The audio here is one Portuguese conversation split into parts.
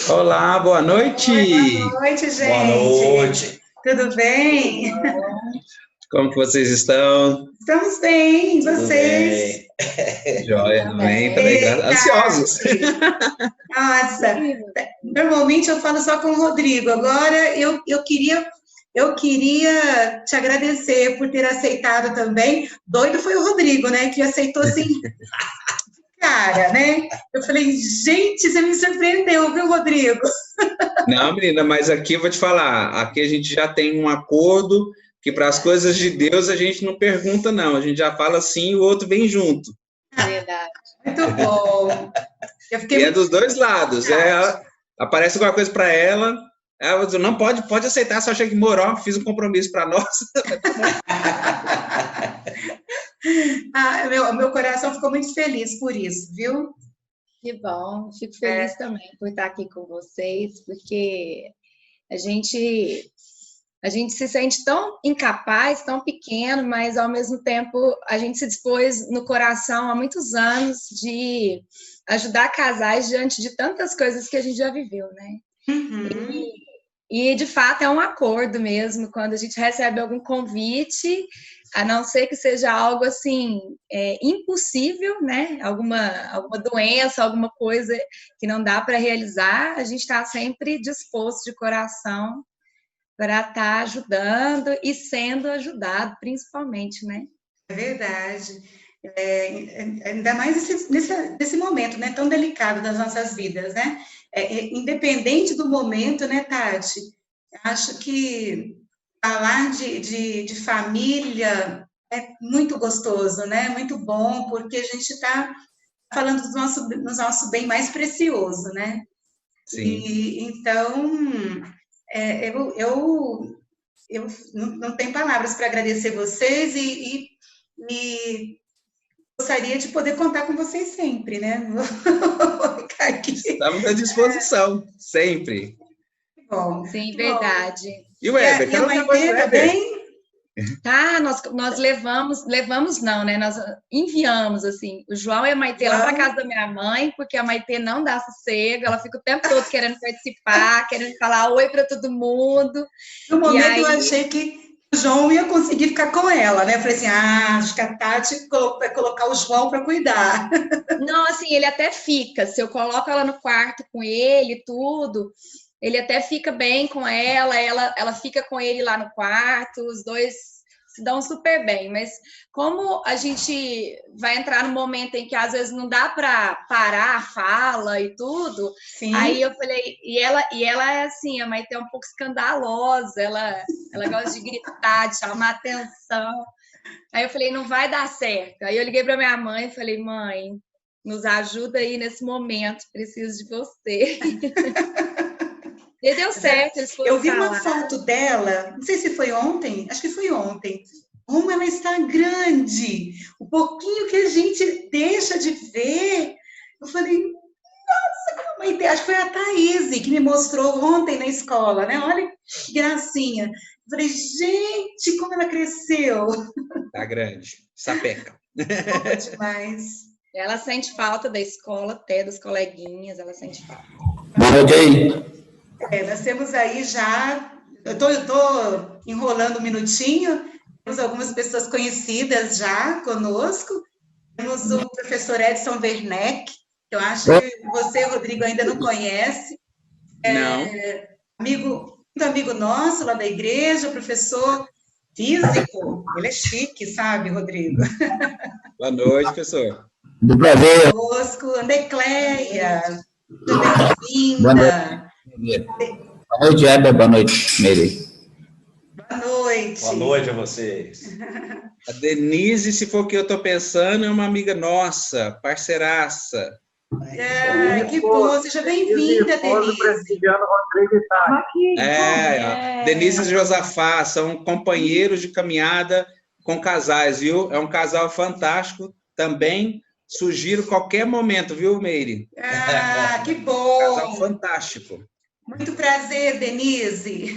Olá, boa noite. Oi, boa noite, gente. Boa noite. Tudo bem? Como que vocês estão? Estamos bem, e Tudo vocês? bem. Joia, também, ansiosos. Nossa, normalmente eu falo só com o Rodrigo. Agora eu queria te agradecer por ter aceitado também. Doido foi o Rodrigo, né? Que aceitou assim, cara, né? Eu falei, gente, você me surpreendeu, viu, Rodrigo? Não, menina, mas aqui eu vou te falar, aqui a gente já tem um acordo que para as coisas de Deus a gente não pergunta, não. A gente já fala sim e o outro vem junto. Verdade. Muito bom. Eu fiquei E é muito dos dois lados. Aparece alguma coisa para ela diz, não pode aceitar, só achei que morou, fiz um compromisso para nós. Meu coração ficou muito feliz por isso, viu? Que bom, fico feliz também por estar aqui com vocês, porque a gente se sente tão incapaz, tão pequeno, mas ao mesmo tempo a gente se dispôs no coração há muitos anos de ajudar casais diante de tantas coisas que a gente já viveu, né? Uhum. E de fato é um acordo mesmo, quando a gente recebe algum convite, a não ser que seja algo assim, impossível, né? Alguma doença, alguma coisa que não dá para realizar, a gente está sempre disposto de coração para estar ajudando e sendo ajudado, principalmente, né? É verdade. Ainda mais nesse momento, né, tão delicado das nossas vidas, né? Independente do momento, né, Tati? Acho que falar de família é muito gostoso, né? Muito bom, porque a gente está falando do nosso bem mais precioso, né? Sim. E então eu não tenho palavras para agradecer vocês e gostaria de poder contar com vocês sempre, né? Vou ficar aqui. Estamos à disposição, sempre. Bom, sim, verdade. E o Weber? E a Maitê também? Tá, nós levamos não, né? Nós enviamos, assim, o João e a Maitê lá para casa da minha mãe, porque a Maitê não dá sossego, ela fica o tempo todo querendo participar, querendo falar oi para todo mundo. No momento eu achei que o João ia conseguir ficar com ela, né? Eu falei assim, acho que a Tati vai colocar o João para cuidar. Não, assim, ele até fica, se eu coloco ela no quarto com ele, tudo, ele até fica bem com ela fica com ele lá no quarto, os dois se dão super bem, mas como a gente vai entrar no momento em que às vezes não dá para parar a fala e tudo, sim. Aí eu falei, e ela é assim, a Maitê é um pouco escandalosa, ela gosta de gritar, de chamar atenção. Aí eu falei, não vai dar certo. Aí eu liguei para minha mãe e falei, mãe, nos ajuda aí nesse momento, preciso de você. E deu certo. Eu vi uma foto dela, não sei se foi ontem, acho que foi ontem. Como ela está grande, o pouquinho que a gente deixa de ver. Eu falei, nossa, como uma ideia. Acho que foi a Thaís que me mostrou ontem na escola, né? Olha que gracinha. Eu falei, gente, como ela cresceu. Tá grande, sapeca. Demais. Ela sente falta da escola, até dos coleguinhas, ela sente falta. Boa noite aí. Nós temos aí já, eu tô enrolando um minutinho, temos algumas pessoas conhecidas já conosco, temos o professor Edson Werneck, que eu acho que você, Rodrigo, ainda não conhece. Não. Muito amigo nosso lá da igreja, professor físico, ele é chique, sabe, Rodrigo? Boa noite, professor. Do prazer. Conosco, Andecleia, bem-vinda. Boa noite, Heber. Boa noite, Meire. Boa noite. Boa noite a vocês. A Denise, se for o que eu estou pensando, é uma amiga nossa, parceiraça. Que bom, seja bem-vinda, Denise. Denise e Josafá são companheiros de caminhada com casais, viu? É um casal fantástico, também sugiro qualquer momento, viu, Meire? Que bom. Casal fantástico. Muito prazer, Denise.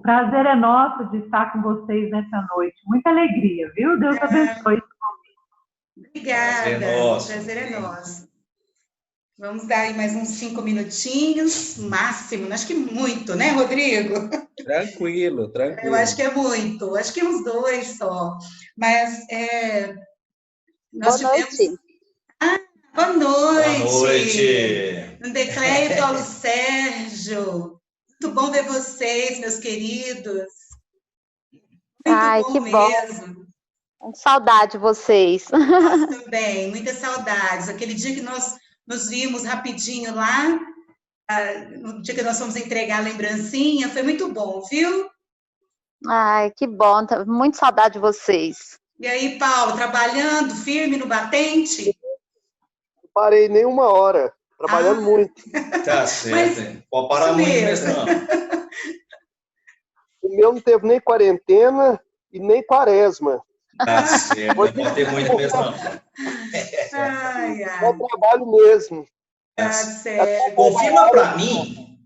Prazer é nosso de estar com vocês nessa noite. Muita alegria, viu? Deus abençoe. Obrigada. Prazer é nosso. Vamos dar aí mais uns 5 minutinhos, máximo. Acho que muito, né, Rodrigo? Tranquilo, Eu tranquilo. acho que é muito. Acho que é uns 2 só. Mas nós Boa tivemos... noite. Boa Boa noite! noite. Andecléia e Paulo Sérgio. Muito bom ver vocês, meus queridos. Muito Ai, bom que bom. mesmo. Saudade de vocês. Nós também, muitas saudades. Aquele dia que nós nos vimos rapidinho lá, no dia que nós fomos entregar a lembrancinha, foi muito bom, viu? Ai, que bom. Muito saudade de vocês. E aí, Paulo, trabalhando firme no batente? Não parei nem uma hora, trabalhando muito. Tá certo, hein? Pode parar isso muito mesmo. mesmo, não. O meu não teve nem quarentena e nem quaresma. Tá certo, não pode ter muito mesmo, não. Ai, Só ai, trabalho mesmo. tá certo. Confirma para mim,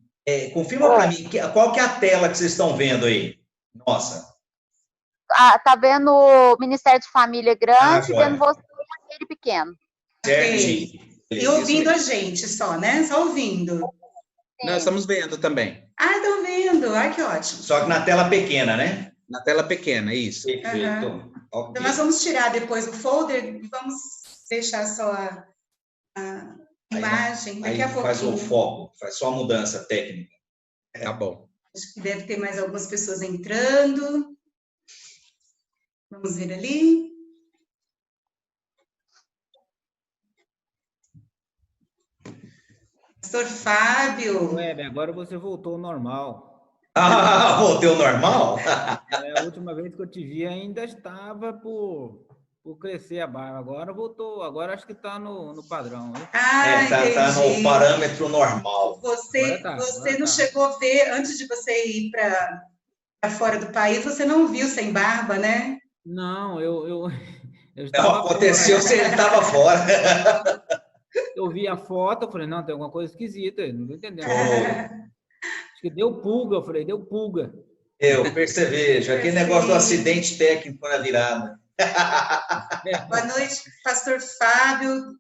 qual que é a tela que vocês estão vendo aí? Nossa. Tá vendo o Ministério de Família grande, Agora. vendo você e aquele pequeno. Certinho. E ouvindo a gente só, né? Só ouvindo. Nós estamos vendo também. Ah, estão vendo. Ai, que ótimo. Só que na tela pequena, né? Na tela pequena, isso. Perfeito. Ok. Então, nós vamos tirar depois o folder e vamos deixar só a imagem daqui a Aí faz o pouquinho. foco, faz só a mudança técnica. Tá bom. Acho que deve ter mais algumas pessoas entrando. Vamos ver ali. Pastor Fábio. Web, agora você voltou ao normal. Ah, voltei ao normal? A última vez que eu te vi ainda estava por crescer a barba. Agora voltou, agora acho que está no padrão. Né? Ah, tá entendi. no parâmetro normal. Você Agora não tá. chegou a ver, antes de você ir para fora do país, você não viu sem barba, né? Não, eu Não, estava aconteceu se ele estava fora. Eu vi a foto, eu falei, não, tem alguma coisa esquisita, não estou entendendo. Oh, Acho que deu pulga, eu falei, deu pulga. eu percebi, aquele negócio do acidente técnico na virada. Boa noite, pastor Fábio,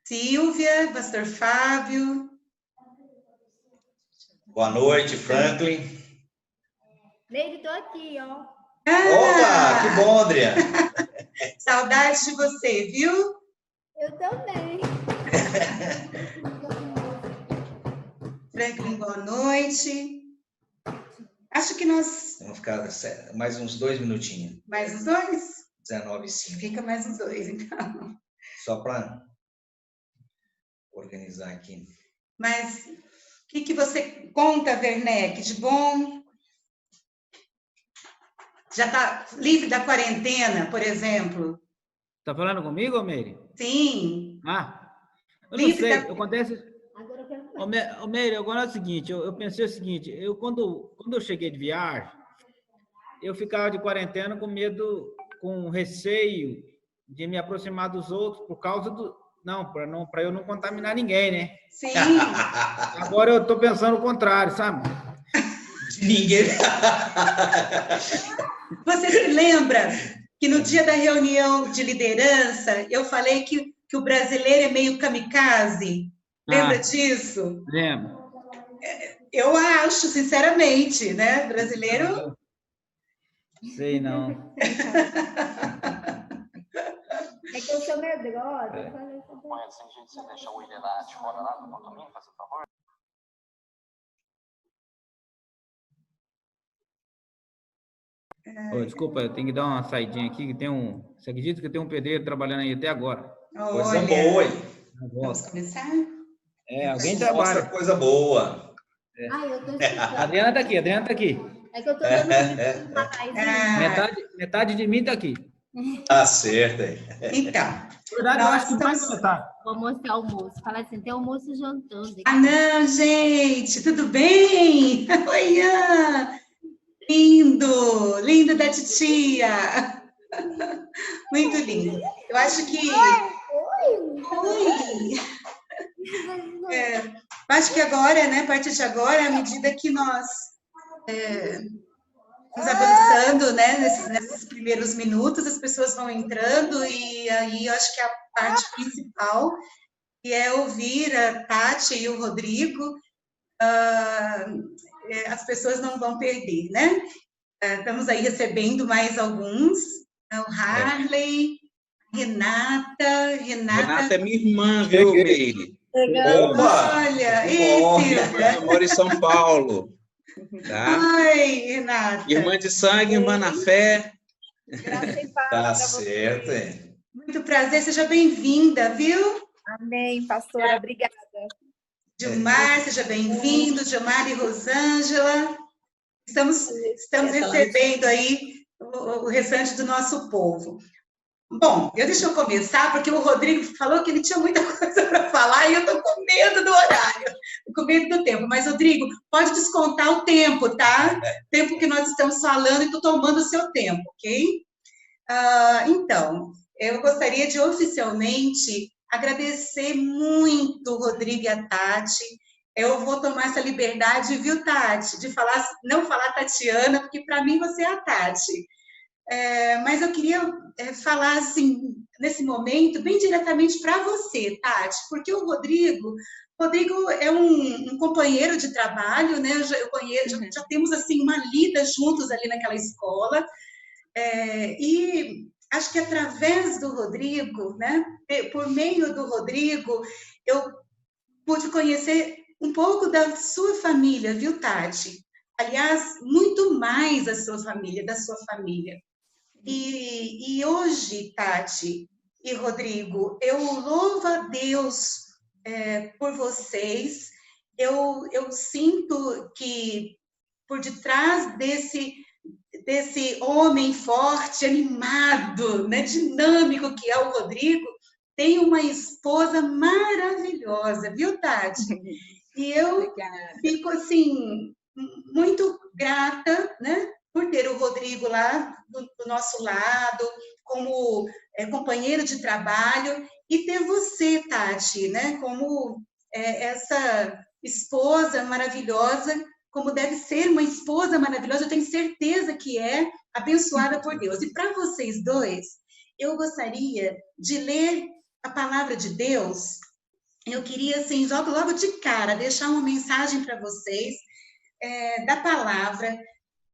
Silvia, pastor Fábio. Boa noite, Franklin. Neide, tô aqui, ó. Opa, que bom, Adriana. Saudades de você, viu? Eu também. Franklin, boa noite. Acho que nós... Vamos ficar mais uns 2 minutinhos. Mais uns 2? 19h05. Fica mais uns 2, então. Só para organizar aqui. Mas o que você conta, Werneck, de bom? Já está livre da quarentena, por exemplo? Tá falando comigo, Meire? Sim. Ah, eu não Livre sei, da... acontece... Agora eu quero... Ô, Meire, agora é o seguinte, eu pensei o seguinte, quando eu cheguei de viagem, eu ficava de quarentena com medo, com receio de me aproximar dos outros por causa do... Não, para eu não contaminar ninguém, né? Sim. Agora eu estou pensando o contrário, sabe? Ninguém. Você se lembra que no dia da reunião de liderança, eu falei que o brasileiro é meio kamikaze? Lembra disso? Lembro. Eu acho, sinceramente, né? Brasileiro... Sei não. É que eu sou medrosa. Eu falei, Mas sem jeito, você deixa o William lá de fora lá no condomínio, faz o favor? Oh, desculpa, eu tenho que dar uma saidinha aqui, que tem um... Você acredita que tem um pedreiro trabalhando aí até agora? Coisa boa, hein? Vamos começar? Alguém trabalha. Nossa, coisa boa. Ai, eu tô escutando. A Adriana tá aqui. É que eu tô dando um rapaz. Metade de mim tá aqui. Tá certo aí. Então. Na verdade, eu acho que mais da metade. Vou mostrar o almoço. Fala assim, tem almoço jantando. Ah, não, gente, tudo bem? Oi, Ian. Lindo, lindo da titia. Muito lindo. Eu acho que... Oi. Eu acho que agora, né, a partir de agora, à medida que nós vamos avançando, né, nesses primeiros minutos, as pessoas vão entrando e aí eu acho que a parte principal, que é ouvir a Tati e o Rodrigo. As pessoas não vão perder, né? Estamos aí recebendo mais alguns. O Harley, Renata. Renata é minha irmã, viu, Meire? Opa! Olha, Eu moro em São Paulo. Tá? Oi, Renata. Irmã de sangue, irmã na fé. Graça e paz Tá pra certo, você. hein? Muito prazer, seja bem-vinda, viu? Amém, pastora, obrigada. Gilmar, seja bem-vindo, Gilmar e Rosângela. Estamos recebendo aí o restante do nosso povo. Bom, deixa eu começar, porque o Rodrigo falou que ele tinha muita coisa para falar e eu estou com medo do horário, com medo do tempo. Mas, Rodrigo, pode descontar o tempo, tá? Tempo que nós estamos falando e estou tomando o seu tempo, ok? Então, eu gostaria de oficialmente agradecer muito o Rodrigo e a Tati. Eu vou tomar essa liberdade, viu, Tati, de não falar Tatiana, porque para mim você é a Tati. Mas eu queria falar, assim, nesse momento, bem diretamente para você, Tati, porque o Rodrigo é um companheiro de trabalho, né? Eu conheço, já temos, assim, uma lida juntos ali naquela escola, e acho que através do Rodrigo, né? Por meio do Rodrigo, eu pude conhecer um pouco da sua família, viu, Tati? Aliás, muito mais da sua família. E hoje, Tati e Rodrigo, eu louvo a Deus por vocês. Eu sinto que por detrás desse homem forte, animado, né, dinâmico que é o Rodrigo, tem uma esposa maravilhosa, viu, Tati? E eu fico, assim, muito grata, né, por ter o Rodrigo lá do nosso lado, como companheiro de trabalho, e ter você, Tati, né, como essa esposa maravilhosa, como deve ser uma esposa maravilhosa, eu tenho certeza que é, abençoada por Deus. E para vocês dois, eu gostaria de ler a palavra de Deus. Eu queria, assim, logo de cara, deixar uma mensagem para vocês da palavra.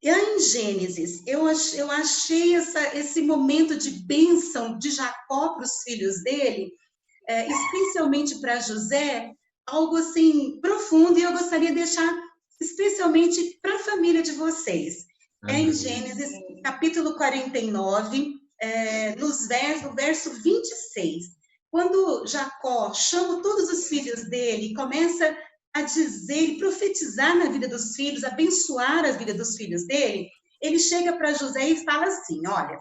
Em Gênesis, eu achei esse momento de bênção de Jacó para os filhos dele, especialmente para José, algo assim profundo, e eu gostaria de deixar especialmente para a família de vocês. Em Gênesis, capítulo 49, no verso 26. Quando Jacó chama todos os filhos dele e começa a dizer e profetizar na vida dos filhos, abençoar a vida dos filhos dele, ele chega para José e fala assim, olha,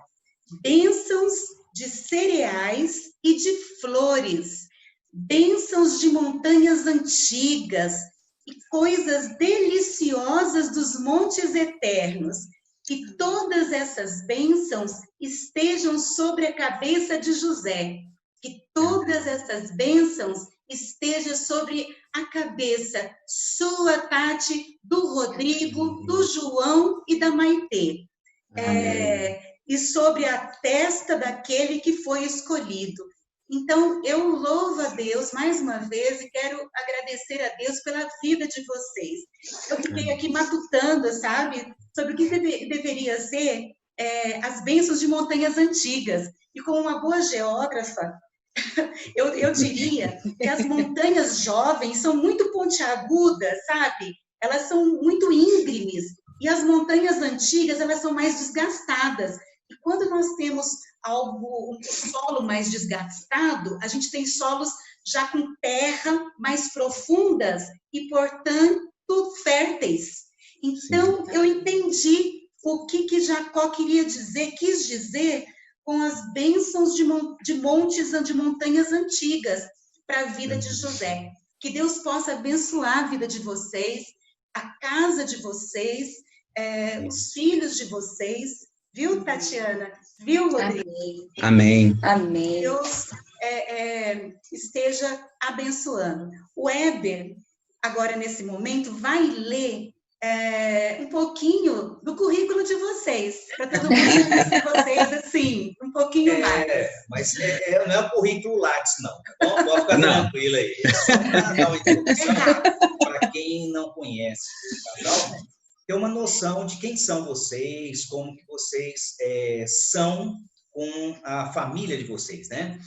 bênçãos de cereais e de flores, bênçãos de montanhas antigas e coisas deliciosas dos montes eternos, que todas essas bênçãos estejam sobre a cabeça de José, que todas essas bênçãos estejam sobre a cabeça sua, Tati, do Rodrigo, do João e da Maitê. E sobre a testa daquele que foi escolhido. Então, eu louvo a Deus mais uma vez e quero agradecer a Deus pela vida de vocês. Eu fiquei aqui matutando, sabe, sobre o que deveria ser as bênçãos de montanhas antigas. E como uma boa geógrafa, eu diria que as montanhas jovens são muito pontiagudas, sabe? Elas são muito íngremes. E as montanhas antigas, elas são mais desgastadas. E quando nós temos um solo mais desgastado, a gente tem solos já com terra mais profundas e, portanto, férteis. Então, eu entendi o que Jacó quis dizer com as bênçãos de montanhas antigas para a vida de José. Que Deus possa abençoar a vida de vocês, a casa de vocês, os filhos de vocês, viu, Tatiana? Viu, Rodrigo? Amém. Amém. Deus esteja abençoando. O Éber, agora nesse momento, vai ler um pouquinho do currículo de vocês, para todo mundo conhecer vocês assim, um pouquinho mais. Mas não é o currículo Lattes, não. Então, pode ficar tranquilo aí. É só para dar uma introdução para quem não conhece o casal, né? Ter uma noção de quem são vocês, como que vocês são com a família de vocês, né?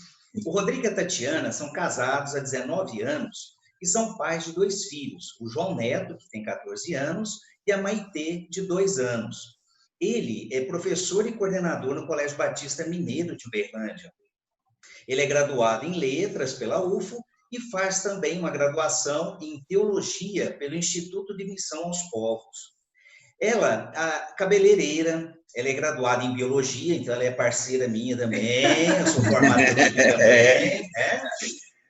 O Rodrigo e a Tatiana são casados há 19 anos e são pais de 2 filhos, o João Neto, que tem 14 anos, e a Maitê, de 2 anos. Ele é professor e coordenador no Colégio Batista Mineiro de Uberlândia. Ele é graduado em Letras pela UFO e faz também uma graduação em Teologia pelo Instituto de Missão aos Povos. Ela, a cabeleireira, ela é graduada em Biologia, então ela é parceira minha também, eu sou formado também, né?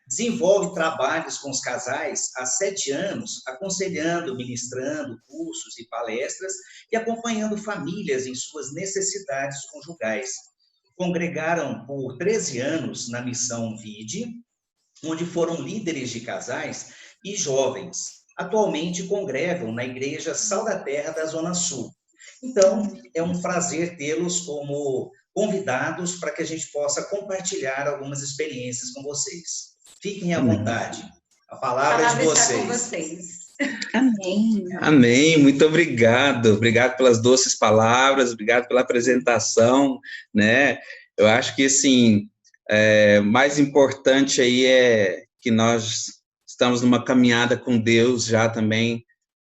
Desenvolve trabalhos com os casais há 7 anos, aconselhando, ministrando cursos e palestras e acompanhando famílias em suas necessidades conjugais. Congregaram por 13 anos na Missão Vide, onde foram líderes de casais e jovens. Atualmente congregam na Igreja Sal da Terra da Zona Sul. Então, é um prazer tê-los como convidados para que a gente possa compartilhar algumas experiências com vocês. Fiquem à vontade. A palavra é de vocês. Com vocês. Amém. Amém. Muito obrigado. Obrigado pelas doces palavras, obrigado pela apresentação, né? Eu acho que, assim, mais importante aí é que nós estamos numa caminhada com Deus já também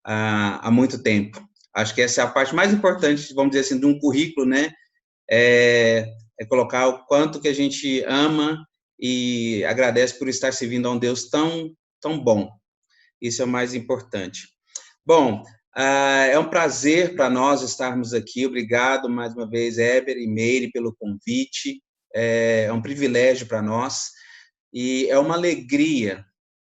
há muito tempo. Acho que essa é a parte mais importante, vamos dizer assim, de um currículo, né? É colocar o quanto que a gente ama e agradece por estar servindo a um Deus tão, tão bom. Isso é o mais importante. Bom, é um prazer para nós estarmos aqui. Obrigado mais uma vez, Heber e Meire, pelo convite. É um privilégio para nós e é uma alegria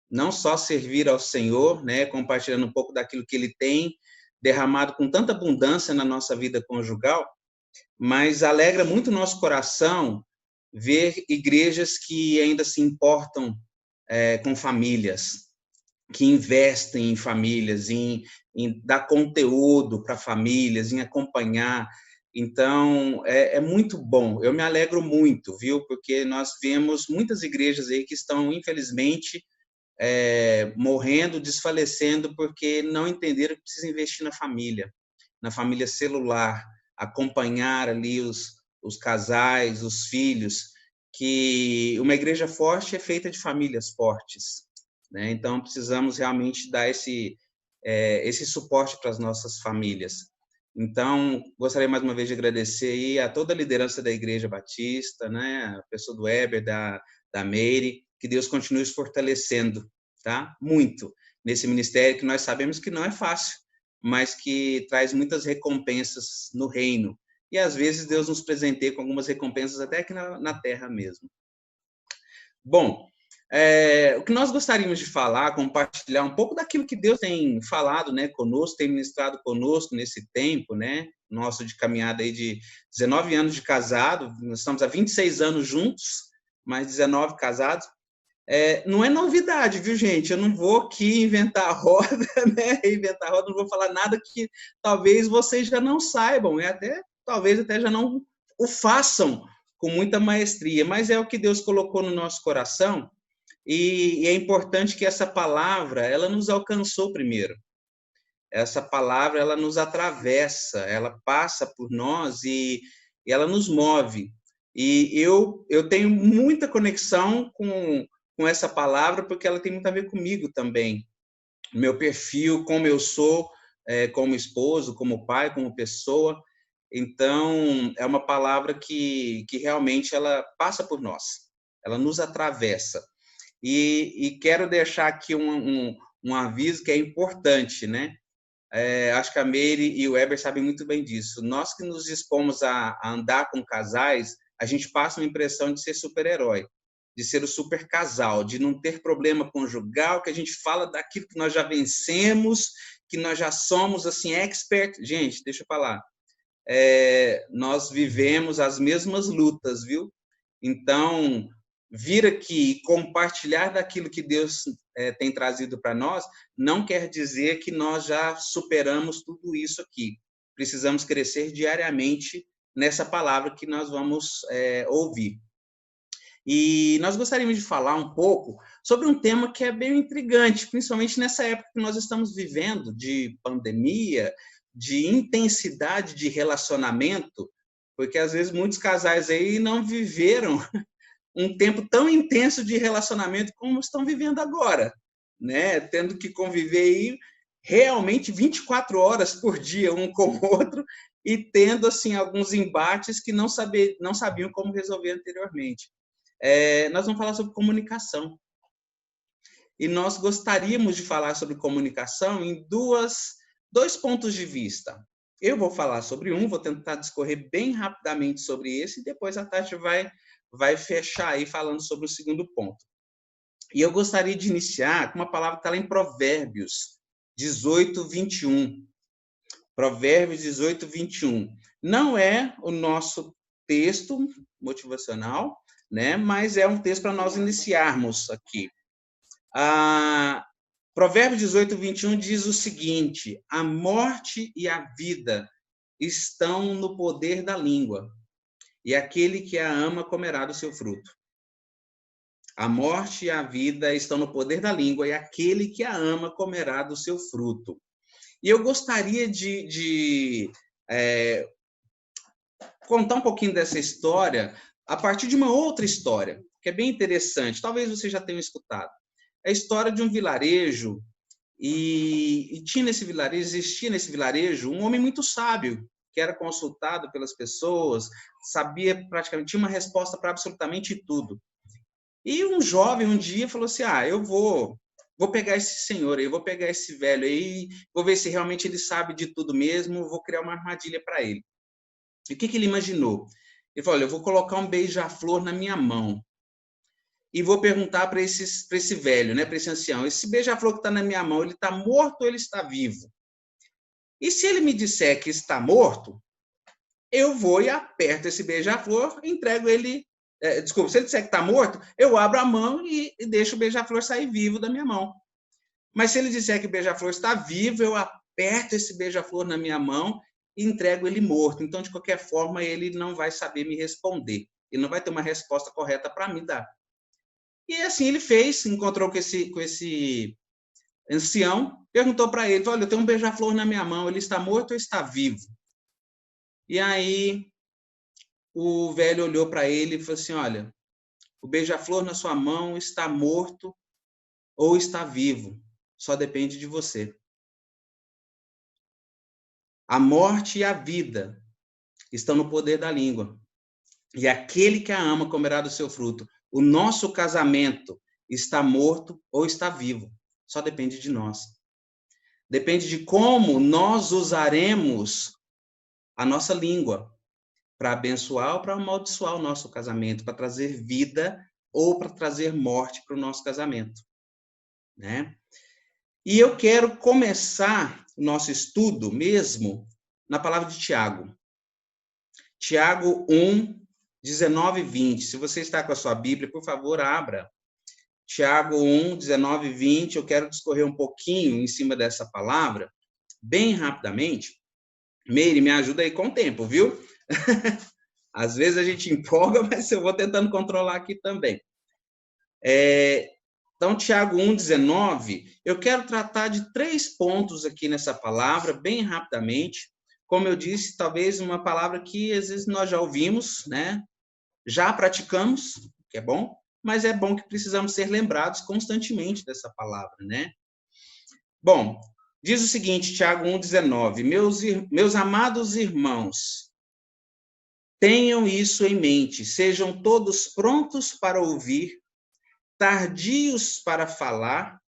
não só servir ao Senhor, né, compartilhando um pouco daquilo que Ele tem derramado com tanta abundância na nossa vida conjugal, mas alegra muito o nosso coração ver igrejas que ainda se importam com famílias, que investem em famílias, em dar conteúdo para famílias, em acompanhar. Então, é muito bom. Eu me alegro muito, viu? Porque nós vemos muitas igrejas aí que estão, infelizmente, morrendo, desfalecendo, porque não entenderam que precisa investir na família celular, acompanhar ali os casais, os filhos, que uma igreja forte é feita de famílias fortes, né? Então, precisamos realmente dar esse suporte para as nossas famílias. Então, gostaria mais uma vez de agradecer aí a toda a liderança da Igreja Batista, né? A pessoa do Heber, da Meire, que Deus continue os fortalecendo, tá? Muito, nesse ministério que nós sabemos que não é fácil, mas que traz muitas recompensas no reino. E, às vezes, Deus nos presenteia com algumas recompensas até aqui na terra mesmo. Bom, o que nós gostaríamos de falar, compartilhar um pouco daquilo que Deus tem falado, né, conosco, tem ministrado conosco nesse tempo, né, nosso de caminhada aí de 19 anos de casado, nós estamos há 26 anos juntos, mais 19 casados. Não é novidade, viu, gente? Eu não vou aqui inventar a roda, né? Não vou falar nada que talvez vocês já não saibam, talvez até já não o façam com muita maestria, mas é o que Deus colocou no nosso coração e é importante que essa palavra, ela nos alcançou primeiro. Essa palavra, ela nos atravessa, ela passa por nós e ela nos move. E eu tenho muita conexão com essa palavra, porque ela tem muito a ver comigo também. Meu perfil, como eu sou, como esposo, como pai, como pessoa. Então, é uma palavra que realmente ela passa por nós. Ela nos atravessa. E quero deixar aqui um aviso que é importante, né? Acho que a Meire e o Heber sabem muito bem disso. Nós que nos dispomos a andar com casais, a gente passa uma impressão de ser super-herói, de ser o super casal, de não ter problema conjugal, que a gente fala daquilo que nós já vencemos, que nós já somos, assim, expert. Gente, deixa eu falar. Nós vivemos as mesmas lutas, viu? Então, vir aqui e compartilhar daquilo que Deus tem trazido para nós, não quer dizer que nós já superamos tudo isso aqui. Precisamos crescer diariamente nessa palavra que nós vamos ouvir. E nós gostaríamos de falar um pouco sobre um tema que é bem intrigante, principalmente nessa época que nós estamos vivendo, de pandemia, de intensidade de relacionamento, porque às vezes muitos casais aí não viveram um tempo tão intenso de relacionamento como estão vivendo agora, né? Tendo que conviver aí realmente 24 horas por dia um com o outro e tendo assim alguns embates que não sabiam como resolver anteriormente. Nós vamos falar sobre comunicação. E nós gostaríamos de falar sobre comunicação em dois pontos de vista. Eu vou falar sobre um, vou tentar discorrer bem rapidamente sobre esse, e depois a Tati vai fechar aí falando sobre o segundo ponto. E eu gostaria de iniciar com uma palavra que está lá em Provérbios 18, 21. Provérbios 18, 21. Não é o nosso texto motivacional, né? Mas é um texto para nós iniciarmos aqui. Provérbios 18, 21 diz o seguinte: a morte e a vida estão no poder da língua, e aquele que a ama comerá do seu fruto. A morte e a vida estão no poder da língua, e aquele que a ama comerá do seu fruto. E eu gostaria de contar um pouquinho dessa história a partir de uma outra história, que é bem interessante. Talvez você já tenha escutado. É a história de um vilarejo, e existia nesse vilarejo um homem muito sábio, que era consultado pelas pessoas, sabia praticamente, tinha uma resposta para absolutamente tudo. E um jovem um dia falou assim: eu vou pegar esse senhor aí, vou pegar esse velho aí, vou ver se realmente ele sabe de tudo mesmo, vou criar uma armadilha para ele. E o que ele imaginou? Ele falou: olha, eu vou colocar um beija-flor na minha mão e vou perguntar para esse velho, né, para esse ancião: esse beija-flor que está na minha mão, ele está morto ou ele está vivo? E se ele me disser que está morto, eu vou e aperto esse beija-flor, entrego ele. Desculpa, se ele disser que está morto, eu abro a mão e deixo o beija-flor sair vivo da minha mão. Mas se ele disser que o beija-flor está vivo, eu aperto esse beija-flor na minha mão e entrego ele morto. Então, de qualquer forma, ele não vai saber me responder. Ele não vai ter uma resposta correta para me dar. E assim ele fez, encontrou com esse ancião, perguntou para ele: olha, eu tenho um beija-flor na minha mão, ele está morto ou está vivo? E aí o velho olhou para ele e falou assim: olha, o beija-flor na sua mão está morto ou está vivo, só depende de você. A morte e a vida estão no poder da língua, e aquele que a ama comerá do seu fruto. O nosso casamento está morto ou está vivo, só depende de nós. Depende de como nós usaremos a nossa língua para abençoar ou para amaldiçoar o nosso casamento, para trazer vida ou para trazer morte para o nosso casamento, né? E eu quero começar o nosso estudo mesmo na palavra de Tiago. Tiago 1, 19 e 20. Se você está com a sua Bíblia, por favor, abra. Tiago 1, 19 e 20. Eu quero discorrer um pouquinho em cima dessa palavra, bem rapidamente. Meire, me ajuda aí com o tempo, viu? Às vezes a gente empolga, mas eu vou tentando controlar aqui também. Então, Tiago 1, 19, eu quero tratar de 3 pontos aqui nessa palavra, bem rapidamente. Como eu disse, talvez uma palavra que às vezes nós já ouvimos, né? Já praticamos, que é bom, mas é bom que precisamos ser lembrados constantemente dessa palavra, né? Bom, diz o seguinte, Tiago 1, 19, meus amados irmãos, tenham isso em mente, sejam todos prontos para ouvir, tardios para falar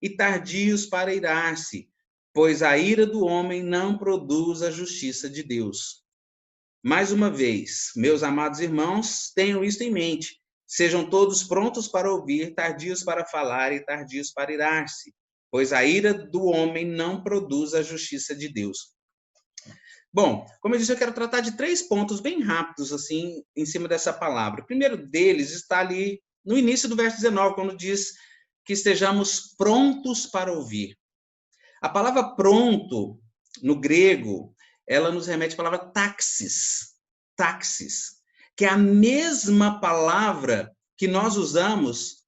e tardios para irar-se, pois a ira do homem não produz a justiça de Deus. Mais uma vez, meus amados irmãos, tenham isso em mente. Sejam todos prontos para ouvir, tardios para falar e tardios para irar-se, pois a ira do homem não produz a justiça de Deus. Bom, como eu disse, eu quero tratar de 3 pontos bem rápidos, assim, em cima dessa palavra. O primeiro deles está ali no início do verso 19, quando diz que estejamos prontos para ouvir. A palavra pronto, no grego, ela nos remete à palavra taxis, que é a mesma palavra que nós usamos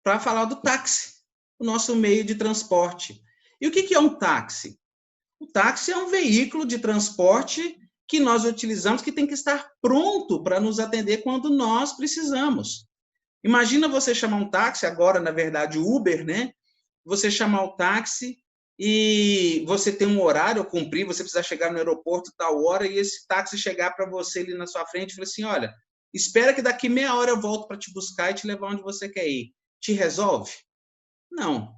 para falar do táxi, o nosso meio de transporte. E o que é um táxi? O táxi é um veículo de transporte que nós utilizamos, que tem que estar pronto para nos atender quando nós precisamos. Imagina você chamar um táxi, agora, na verdade, Uber, né? Você chamar o táxi e você tem um horário a cumprir, você precisa chegar no aeroporto tal hora, e esse táxi chegar para você ali na sua frente e falar assim, olha, espera que daqui meia hora eu volto para te buscar e te levar onde você quer ir. Te resolve? Não.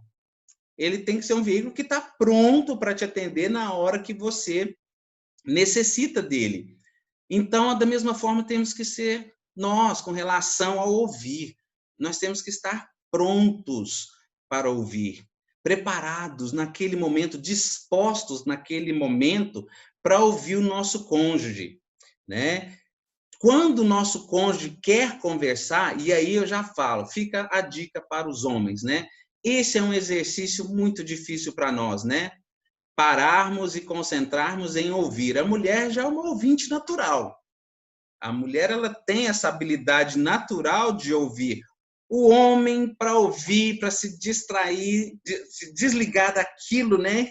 Ele tem que ser um veículo que está pronto para te atender na hora que você necessita dele. Então, da mesma forma, temos que ser nós, com relação ao ouvir. Nós temos que estar prontos para ouvir, preparados naquele momento, dispostos naquele momento para ouvir o nosso cônjuge, né? Quando o nosso cônjuge quer conversar, e aí eu já falo, fica a dica para os homens, né? Esse é um exercício muito difícil para nós, né? Pararmos e concentrarmos em ouvir. A mulher já é uma ouvinte natural. A mulher, ela tem essa habilidade natural de ouvir. O homem, para ouvir, para se distrair, se desligar daquilo, né,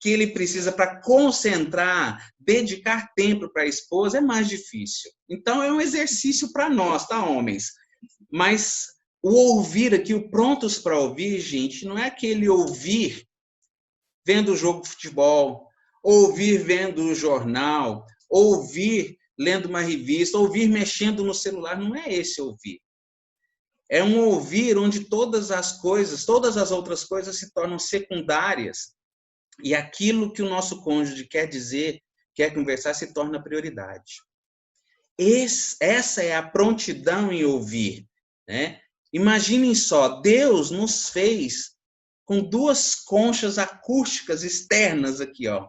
que ele precisa para concentrar, dedicar tempo para a esposa, é mais difícil. Então, é um exercício para nós, tá, homens? Mas o ouvir aqui, o prontos para ouvir, gente, não é aquele ouvir vendo o jogo de futebol, ouvir vendo o jornal, ouvir lendo uma revista, ouvir mexendo no celular. Não é esse ouvir. É um ouvir onde todas as coisas, todas as outras coisas se tornam secundárias e aquilo que o nosso cônjuge quer dizer, quer conversar, se torna prioridade. Essa é a prontidão em ouvir, né? Imaginem só, Deus nos fez com duas conchas acústicas externas aqui, ó,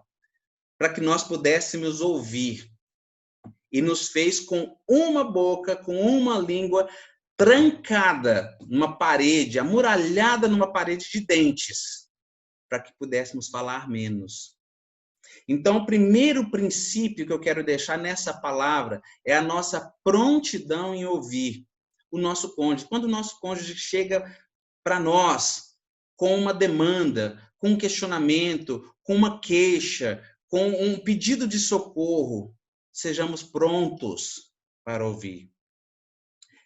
para que nós pudéssemos ouvir. E nos fez com uma boca, com uma língua trancada numa parede, amuralhada numa parede de dentes, para que pudéssemos falar menos. Então, o primeiro princípio que eu quero deixar nessa palavra é a nossa prontidão em ouvir o nosso cônjuge. Quando o nosso cônjuge chega para nós com uma demanda, com um questionamento, com uma queixa, com um pedido de socorro, sejamos prontos para ouvir.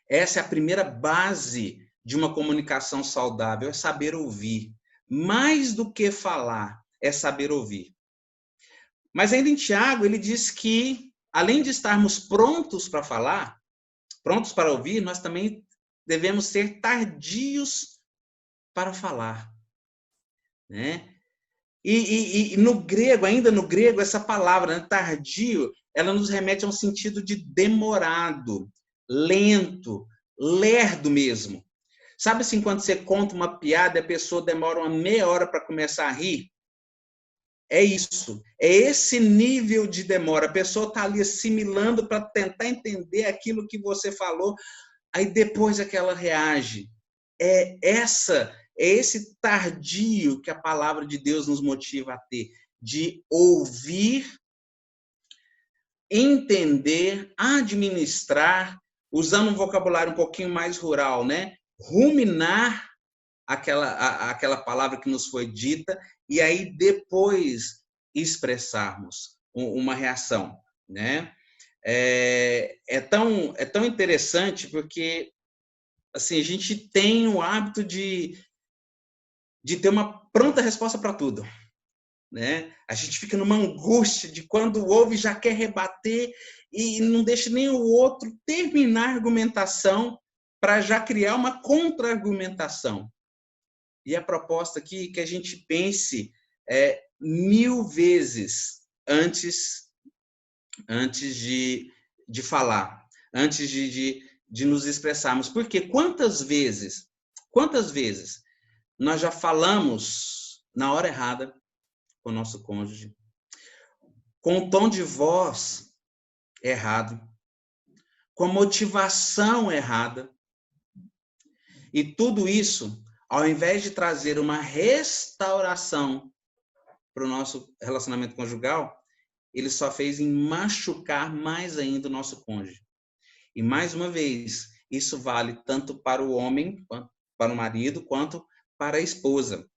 Essa é a primeira base de uma comunicação saudável, é saber ouvir. Mais do que falar, é saber ouvir. Mas ainda em Tiago, ele diz que, além de estarmos prontos para falar, prontos para ouvir, nós também devemos ser tardios para falar, né? E no grego, ainda no grego, essa palavra, né, tardio, ela nos remete a um sentido de demorado, lento, lerdo mesmo. Sabe assim, quando você conta uma piada e a pessoa demora uma meia hora para começar a rir? É isso, é esse nível de demora. A pessoa está ali assimilando para tentar entender aquilo que você falou, aí depois é que ela reage. É esse tardio que a palavra de Deus nos motiva a ter, de ouvir, entender, administrar, usando um vocabulário um pouquinho mais rural, né? Ruminar aquela palavra que nos foi dita e aí depois expressarmos uma reação, né? É tão interessante porque assim, a gente tem o hábito de ter uma pronta resposta para tudo, né? A gente fica numa angústia de quando ouve já quer rebater e não deixa nem o outro terminar a argumentação para já criar uma contra-argumentação. E a proposta aqui é que a gente pense 1000 vezes antes de falar, antes de nos expressarmos. Porque quantas vezes nós já falamos na hora errada com o nosso cônjuge, com o tom de voz errado, com a motivação errada, E tudo isso, ao invés de trazer uma restauração para o nosso relacionamento conjugal, ele só fez em machucar mais ainda o nosso cônjuge. E, mais uma vez, isso vale tanto para o homem, para o marido, quanto para a esposa.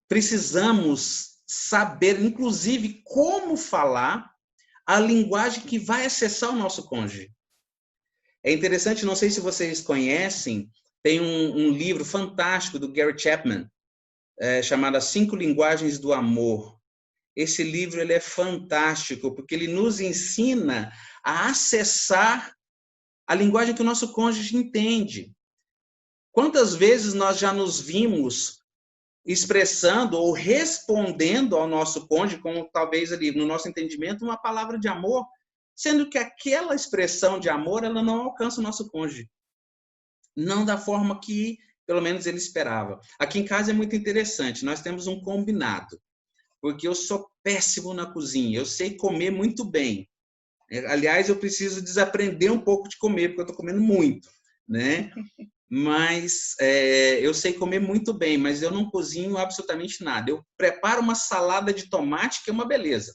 Precisamos saber, inclusive, como falar a linguagem que vai acessar o nosso cônjuge. É interessante, não sei se vocês conhecem, tem um livro fantástico do Gary Chapman, chamado As 5 Linguagens do Amor. Esse livro ele é fantástico, porque ele nos ensina a acessar a linguagem que o nosso cônjuge entende. Quantas vezes nós já nos vimos expressando ou respondendo ao nosso cônjuge, como talvez ali, no nosso entendimento, uma palavra de amor, sendo que aquela expressão de amor, ela não alcança o nosso cônjuge. Não da forma que, pelo menos, ele esperava. Aqui em casa é muito interessante, nós temos um combinado, porque eu sou péssimo na cozinha, eu sei comer muito bem. Aliás, eu preciso desaprender um pouco de comer, porque eu estou comendo muito, né? Mas eu sei comer muito bem, mas eu não cozinho absolutamente nada. Eu preparo uma salada de tomate, que é uma beleza.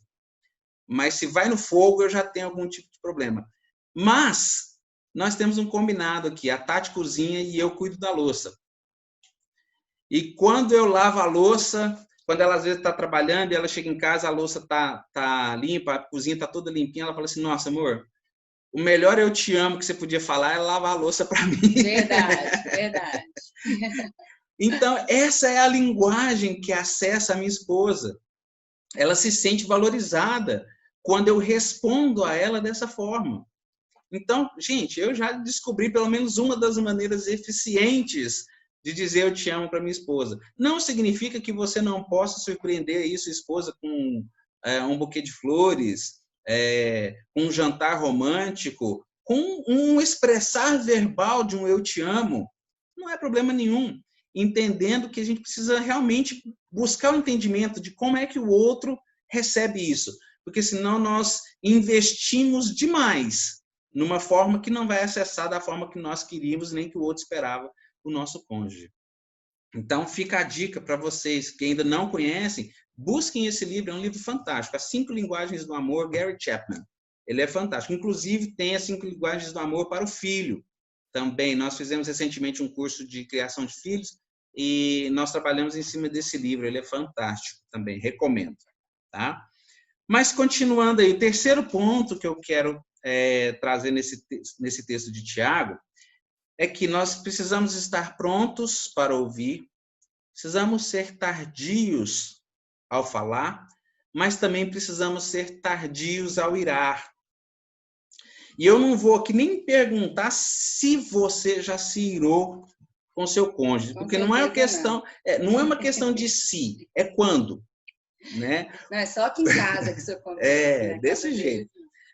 Mas se vai no fogo, eu já tenho algum tipo de problema. Mas nós temos um combinado aqui, a Tati cozinha e eu cuido da louça. E quando eu lavo a louça, quando ela às vezes está trabalhando e ela chega em casa, a louça tá limpa, a cozinha está toda limpinha, ela fala assim, nossa, amor, o melhor eu te amo que você podia falar é lavar a louça para mim. Verdade, verdade. Então, essa é a linguagem que acessa a minha esposa. Ela se sente valorizada quando eu respondo a ela dessa forma. Então, gente, eu já descobri pelo menos uma das maneiras eficientes de dizer eu te amo para minha esposa. Não significa que você não possa surpreender aí sua esposa com um buquê de flores, um jantar romântico, com um expressar verbal de um eu te amo. Não é problema nenhum. Entendendo que a gente precisa realmente buscar o entendimento de como é que o outro recebe isso. Porque senão nós investimos demais numa forma que não vai acessar da forma que nós queríamos, nem que o outro esperava o nosso cônjuge. Então, fica a dica para vocês que ainda não conhecem, busquem esse livro, é um livro fantástico, As 5 Linguagens do Amor, Gary Chapman. Ele é fantástico. Inclusive, tem as 5 Linguagens do Amor para o filho. Também, nós fizemos recentemente um curso de criação de filhos e nós trabalhamos em cima desse livro, ele é fantástico também, recomendo. Tá? Mas, continuando aí, o terceiro ponto que eu quero trazer nesse texto de Tiago é que nós precisamos estar prontos para ouvir, precisamos ser tardios ao falar, mas também precisamos ser tardios ao irar. E eu não vou aqui nem perguntar se você já se irou com seu cônjuge, porque não é uma questão de se, é quando. Né? Não, é só aqui em casa que isso acontece. Né? Desse jeito.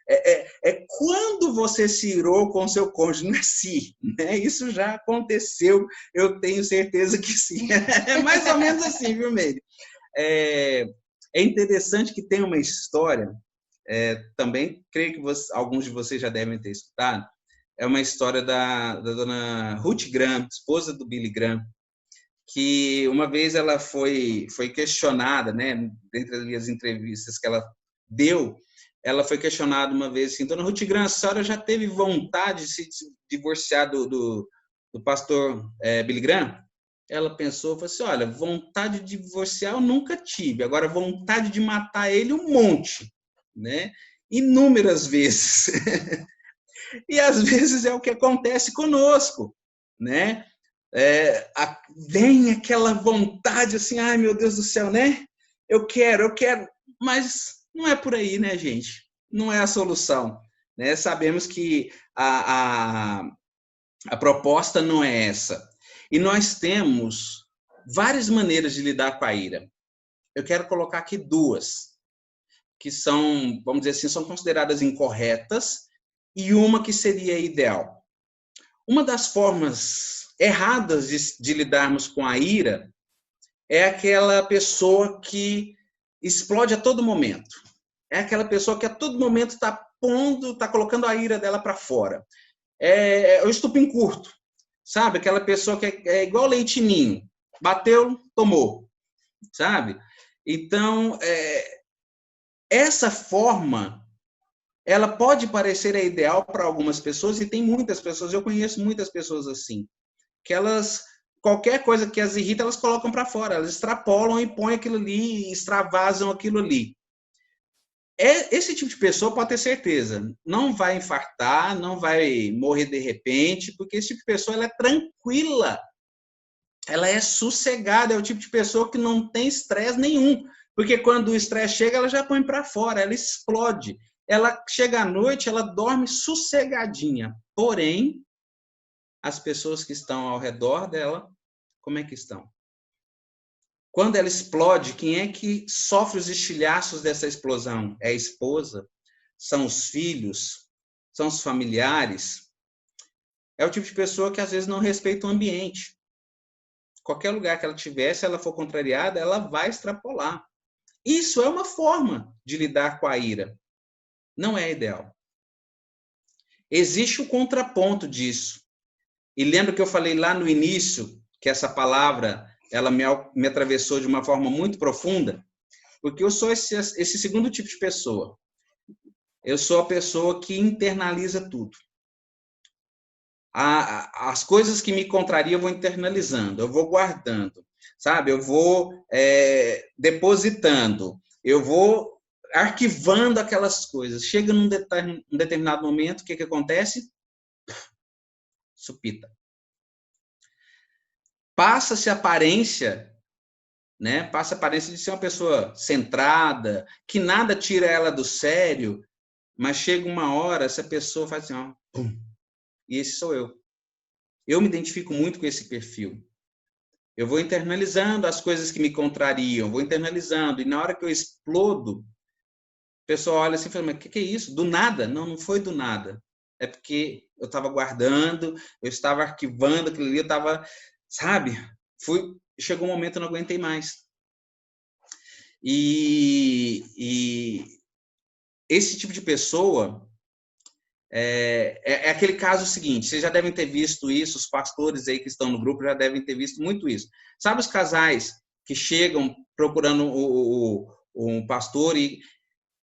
É quando você se irou com seu cônjuge, não é se, né? Isso já aconteceu, eu tenho certeza que sim. É mais ou menos assim, viu, Meire? É interessante que tem uma história, também, creio que alguns de vocês já devem ter escutado, é uma história da dona Ruth Graham, esposa do Billy Graham, que uma vez ela foi questionada, né, dentre as entrevistas que ela deu, ela foi questionada uma vez assim, dona Ruth Graham, a senhora já teve vontade de se divorciar do pastor Billy Graham? Ela pensou, falou assim, olha, vontade de divorciar eu nunca tive, agora vontade de matar ele um monte, né? Inúmeras vezes. E às vezes é o que acontece conosco, né? Vem aquela vontade assim, ai meu Deus do céu, né? Eu quero, mas não é por aí, né, gente? Não é a solução, né? Sabemos que a proposta não é essa. E nós temos várias maneiras de lidar com a ira. Eu quero colocar aqui 2, que são, vamos dizer assim, são consideradas incorretas, e uma que seria ideal. Uma das formas erradas de lidarmos com a ira é aquela pessoa que explode a todo momento. É aquela pessoa que a todo momento está colocando a ira dela para fora. é o estupim curto, sabe? Aquela pessoa que é igual leite ninho, bateu, tomou, sabe? Então, essa forma, ela pode parecer a ideal para algumas pessoas, e tem muitas pessoas, eu conheço muitas pessoas assim, que elas, qualquer coisa que as irrita, elas colocam para fora, elas extrapolam e põem aquilo ali, extravasam aquilo ali. Esse tipo de pessoa, pode ter certeza, não vai infartar, não vai morrer de repente, porque esse tipo de pessoa, ela é tranquila, ela é sossegada, é o tipo de pessoa que não tem estresse nenhum, porque quando o estresse chega, ela já põe para fora, ela explode. Ela chega à noite, ela dorme sossegadinha. Porém, as pessoas que estão ao redor dela, como é que estão? Quando ela explode, quem é que sofre os estilhaços dessa explosão? É a esposa? São os filhos? São os familiares? É o tipo de pessoa que às vezes não respeita o ambiente. Qualquer lugar que ela tiver, se ela for contrariada, ela vai extrapolar. Isso é uma forma de lidar com a ira. Não é ideal. Existe o contraponto disso. E lembra que eu falei lá no início que essa palavra ela me atravessou de uma forma muito profunda? Porque eu sou esse segundo tipo de pessoa. Eu sou a pessoa que internaliza tudo. As coisas que me contrariam eu vou internalizando, eu vou guardando, sabe? Eu vou depositando, eu vou arquivando aquelas coisas. Chega num determinado momento, o que acontece? Supita. Passa-se a aparência, né? Passa a aparência de ser uma pessoa centrada, que nada tira ela do sério, mas chega uma hora, essa pessoa faz assim, ó, pum, e esse sou eu. Eu me identifico muito com esse perfil. Eu vou internalizando as coisas que me contrariam, vou internalizando, e na hora que eu explodo, o pessoal olha assim e fala, mas o que é isso? Do nada? Não, não foi do nada. É porque eu estava guardando, eu estava arquivando aquilo ali, eu estava, sabe? Chegou um momento que eu não aguentei mais. E esse tipo de pessoa é aquele caso seguinte, vocês já devem ter visto isso, os pastores aí que estão no grupo já devem ter visto muito isso. Sabe os casais que chegam procurando um pastor e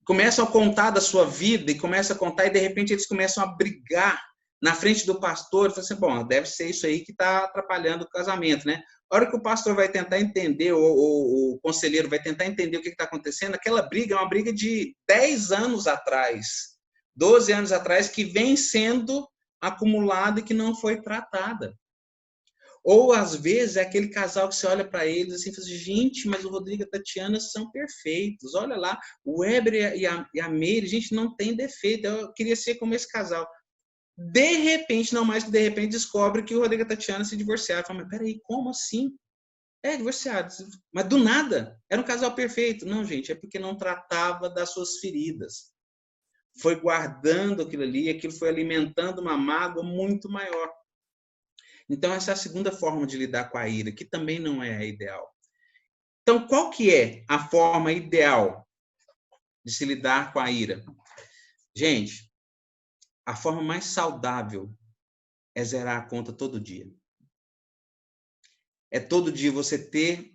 começam a contar da sua vida e começam a contar e de repente eles começam a brigar na frente do pastor e falam assim, bom, deve ser isso aí que está atrapalhando o casamento, né? A hora que o pastor vai tentar entender, o conselheiro vai tentar entender o que está acontecendo, aquela briga é uma briga de 10 anos atrás, 12 anos atrás, que vem sendo acumulada e que não foi tratada. Ou, às vezes, é aquele casal que você olha para eles assim e fala assim, gente, mas o Rodrigo e a Tatiana são perfeitos. Olha lá, o Weber e a Meire, gente, não tem defeito. Eu queria ser como esse casal. De repente, não mais que de repente, descobre que o Rodrigo e a Tatiana se divorciaram. Fala, mas peraí, como assim? Divorciados. Mas do nada, era um casal perfeito. Não, gente, é porque não tratava das suas feridas. Foi guardando aquilo ali, aquilo foi alimentando uma mágoa muito maior. Então, essa é a segunda forma de lidar com a ira, que também não é a ideal. Então, qual que é a forma ideal de se lidar com a ira? Gente, a forma mais saudável é zerar a conta todo dia. É todo dia você ter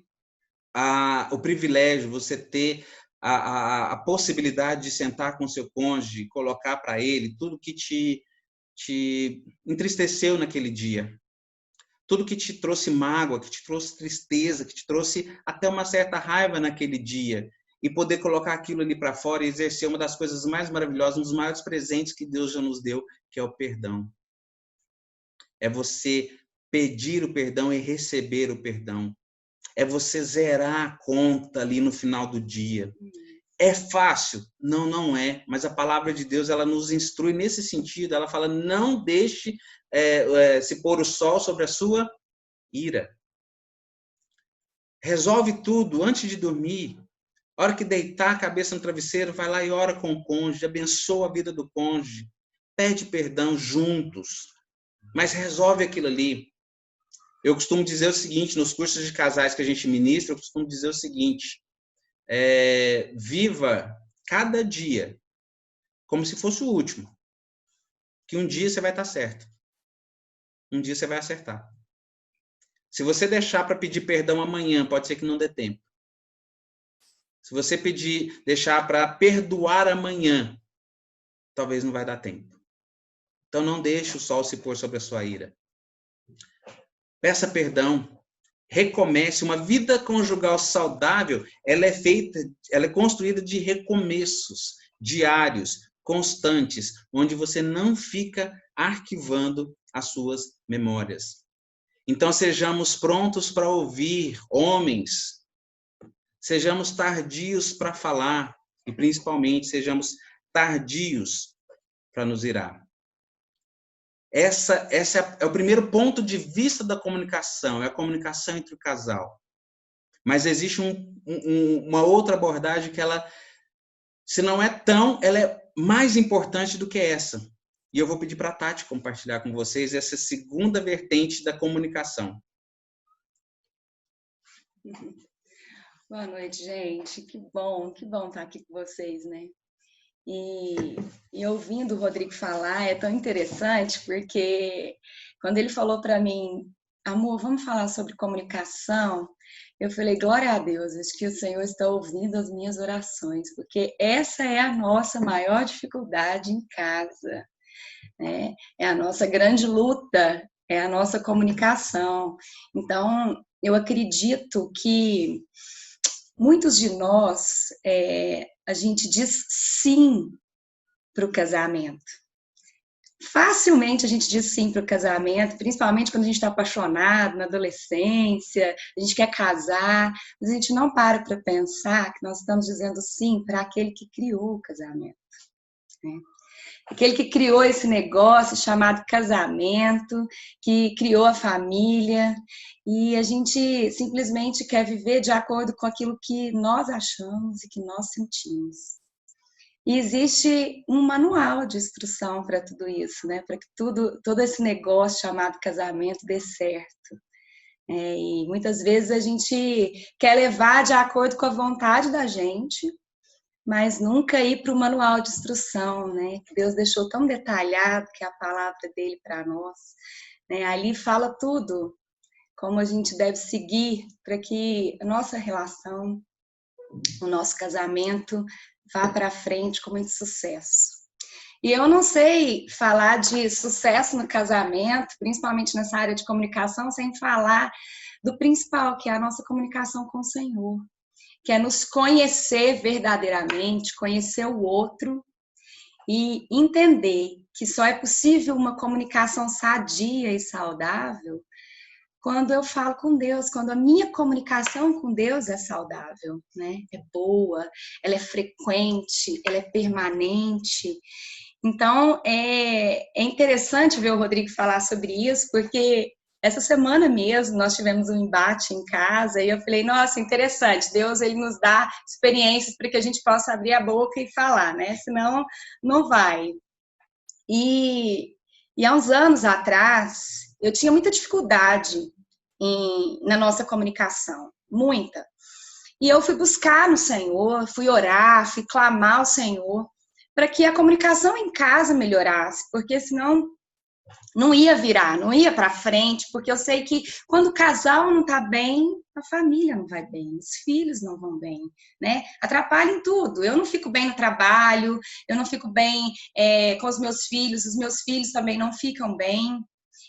o privilégio, você ter a possibilidade de sentar com seu cônjuge, colocar para ele tudo que te entristeceu naquele dia. Tudo que te trouxe mágoa, que te trouxe tristeza, que te trouxe até uma certa raiva naquele dia. E poder colocar aquilo ali para fora e exercer uma das coisas mais maravilhosas, um dos maiores presentes que Deus já nos deu, que é o perdão. É você pedir o perdão e receber o perdão. É você zerar a conta ali no final do dia. É fácil? Não, não é. Mas a palavra de Deus, ela nos instrui nesse sentido. Ela fala, não deixe se pôr o sol sobre a sua ira. Resolve tudo antes de dormir. A hora que deitar a cabeça no travesseiro, vai lá e ora com o cônjuge, abençoa a vida do cônjuge, pede perdão juntos, mas resolve aquilo ali. Eu costumo dizer o seguinte, nos cursos de casais que a gente ministra, eu costumo dizer o seguinte, viva cada dia como se fosse o último. que um dia você vai estar certo. Um dia você vai acertar. Se você deixar para pedir perdão amanhã, pode ser que não dê tempo. Se você deixar para perdoar amanhã, talvez não vai dar tempo. Então não deixe o sol se pôr sobre a sua ira. Peça perdão. Recomece. Uma vida conjugal saudável, ela é construída de recomeços diários, constantes, onde você não fica arquivando as suas memórias. Então, sejamos prontos para ouvir, homens. Sejamos tardios para falar e, principalmente, sejamos tardios para nos irar. Essa é o primeiro ponto de vista da comunicação, é a comunicação entre o casal. Mas existe uma outra abordagem que ela, se não é tão, ela é mais importante do que essa. E eu vou pedir para a Tati compartilhar com vocês essa segunda vertente da comunicação. Boa noite, gente. Que bom estar aqui com vocês, né? E ouvindo o Rodrigo falar é tão interessante, porque quando ele falou para mim, amor, vamos falar sobre comunicação, eu falei, glória a Deus, acho que o Senhor está ouvindo as minhas orações, porque essa é a nossa maior dificuldade em casa, né? É a nossa grande luta, é a nossa comunicação. Então, eu acredito que muitos de nós, a gente diz sim para o casamento. Facilmente a gente diz sim para o casamento, principalmente quando a gente está apaixonado, na adolescência, a gente quer casar, mas a gente não para pensar que nós estamos dizendo sim para aquele que criou o casamento, né? Aquele que criou esse negócio chamado casamento, que criou a família, e a gente simplesmente quer viver de acordo com aquilo que nós achamos e que nós sentimos. E existe um manual de instrução para tudo isso, né? Para que todo esse negócio chamado casamento dê certo. E muitas vezes a gente quer levar de acordo com a vontade da gente, mas nunca ir para o manual de instrução, né? Que Deus deixou tão detalhado, que é a palavra dele para nós, né? Ali fala tudo, como a gente deve seguir para que a nossa relação, o nosso casamento vá para frente com muito sucesso. E eu não sei falar de sucesso no casamento, principalmente nessa área de comunicação, sem falar do principal, que é a nossa comunicação com o Senhor, que é nos conhecer verdadeiramente, conhecer o outro e entender que só é possível uma comunicação sadia e saudável quando eu falo com Deus, quando a minha comunicação com Deus é saudável, né? É boa, ela é frequente, ela é permanente. Então, é interessante ver o Rodrigo falar sobre isso, porque essa semana mesmo nós tivemos um embate em casa e eu falei, nossa, interessante, Deus ele nos dá experiências para que a gente possa abrir a boca e falar, né? Senão, não vai. E há uns anos atrás, eu tinha muita dificuldade na nossa comunicação, muita. E eu fui buscar no Senhor, fui orar, fui clamar ao Senhor para que a comunicação em casa melhorasse, porque senão não ia virar, não ia para frente, porque eu sei que quando o casal não está bem, a família não vai bem, os filhos não vão bem, né? Atrapalha em tudo. Eu não fico bem no trabalho, eu não fico bem com os meus filhos também não ficam bem.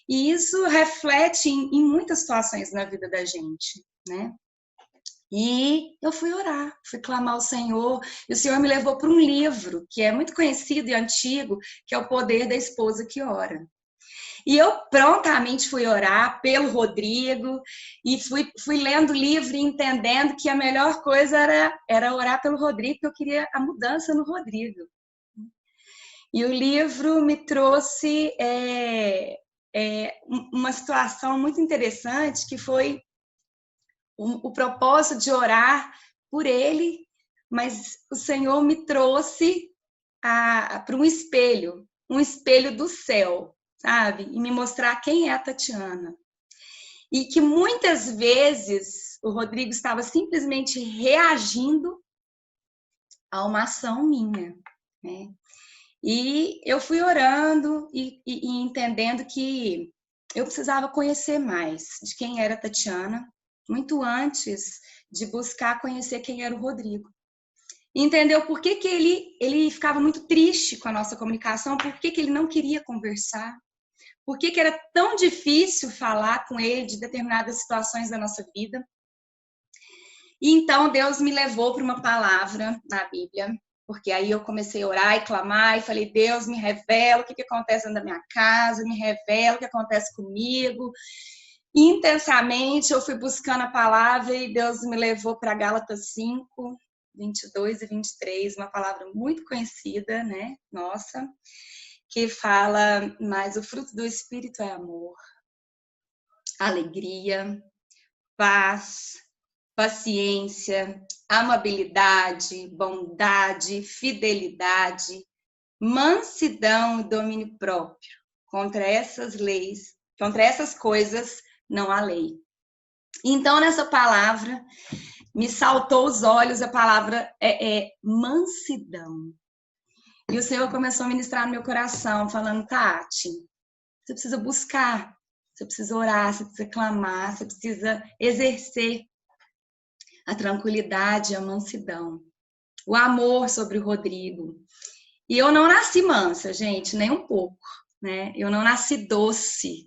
E isso reflete em muitas situações na vida da gente, né? E eu fui orar, fui clamar ao Senhor, e o Senhor me levou para um livro que é muito conhecido e antigo, que é O Poder da Esposa que Ora. E eu prontamente fui orar pelo Rodrigo, e fui lendo o livro e entendendo que a melhor coisa era orar pelo Rodrigo, porque eu queria a mudança no Rodrigo. E o livro me trouxe uma situação muito interessante, que foi o propósito de orar por ele, mas o Senhor me trouxe para um espelho do céu, sabe? E me mostrar quem é a Tatiana. E que muitas vezes o Rodrigo estava simplesmente reagindo a uma ação minha, né? E eu fui orando e entendendo que eu precisava conhecer mais de quem era a Tatiana, muito antes de buscar conhecer quem era o Rodrigo. E entendeu por que ele ficava muito triste com a nossa comunicação, por que ele não queria conversar, por que era tão difícil falar com ele de determinadas situações da nossa vida. E então Deus me levou para uma palavra na Bíblia, porque aí eu comecei a orar e clamar e falei, Deus, me revela o que acontece dentro da minha casa, me revela o que acontece comigo. E, intensamente eu fui buscando a palavra e Deus me levou para Gálatas 5, 22 e 23, uma palavra muito conhecida, né, nossa, que fala, mas o fruto do Espírito é amor, alegria, paz, paciência, amabilidade, bondade, fidelidade, mansidão e domínio próprio. Contra essas coisas não há lei. Então, nessa palavra, me saltou os olhos a palavra mansidão. E o Senhor começou a ministrar no meu coração, falando, Tati, você precisa buscar, você precisa orar, você precisa clamar, você precisa exercer a tranquilidade, a mansidão, o amor sobre o Rodrigo. E eu não nasci mansa, gente, nem um pouco, né? Eu não nasci doce.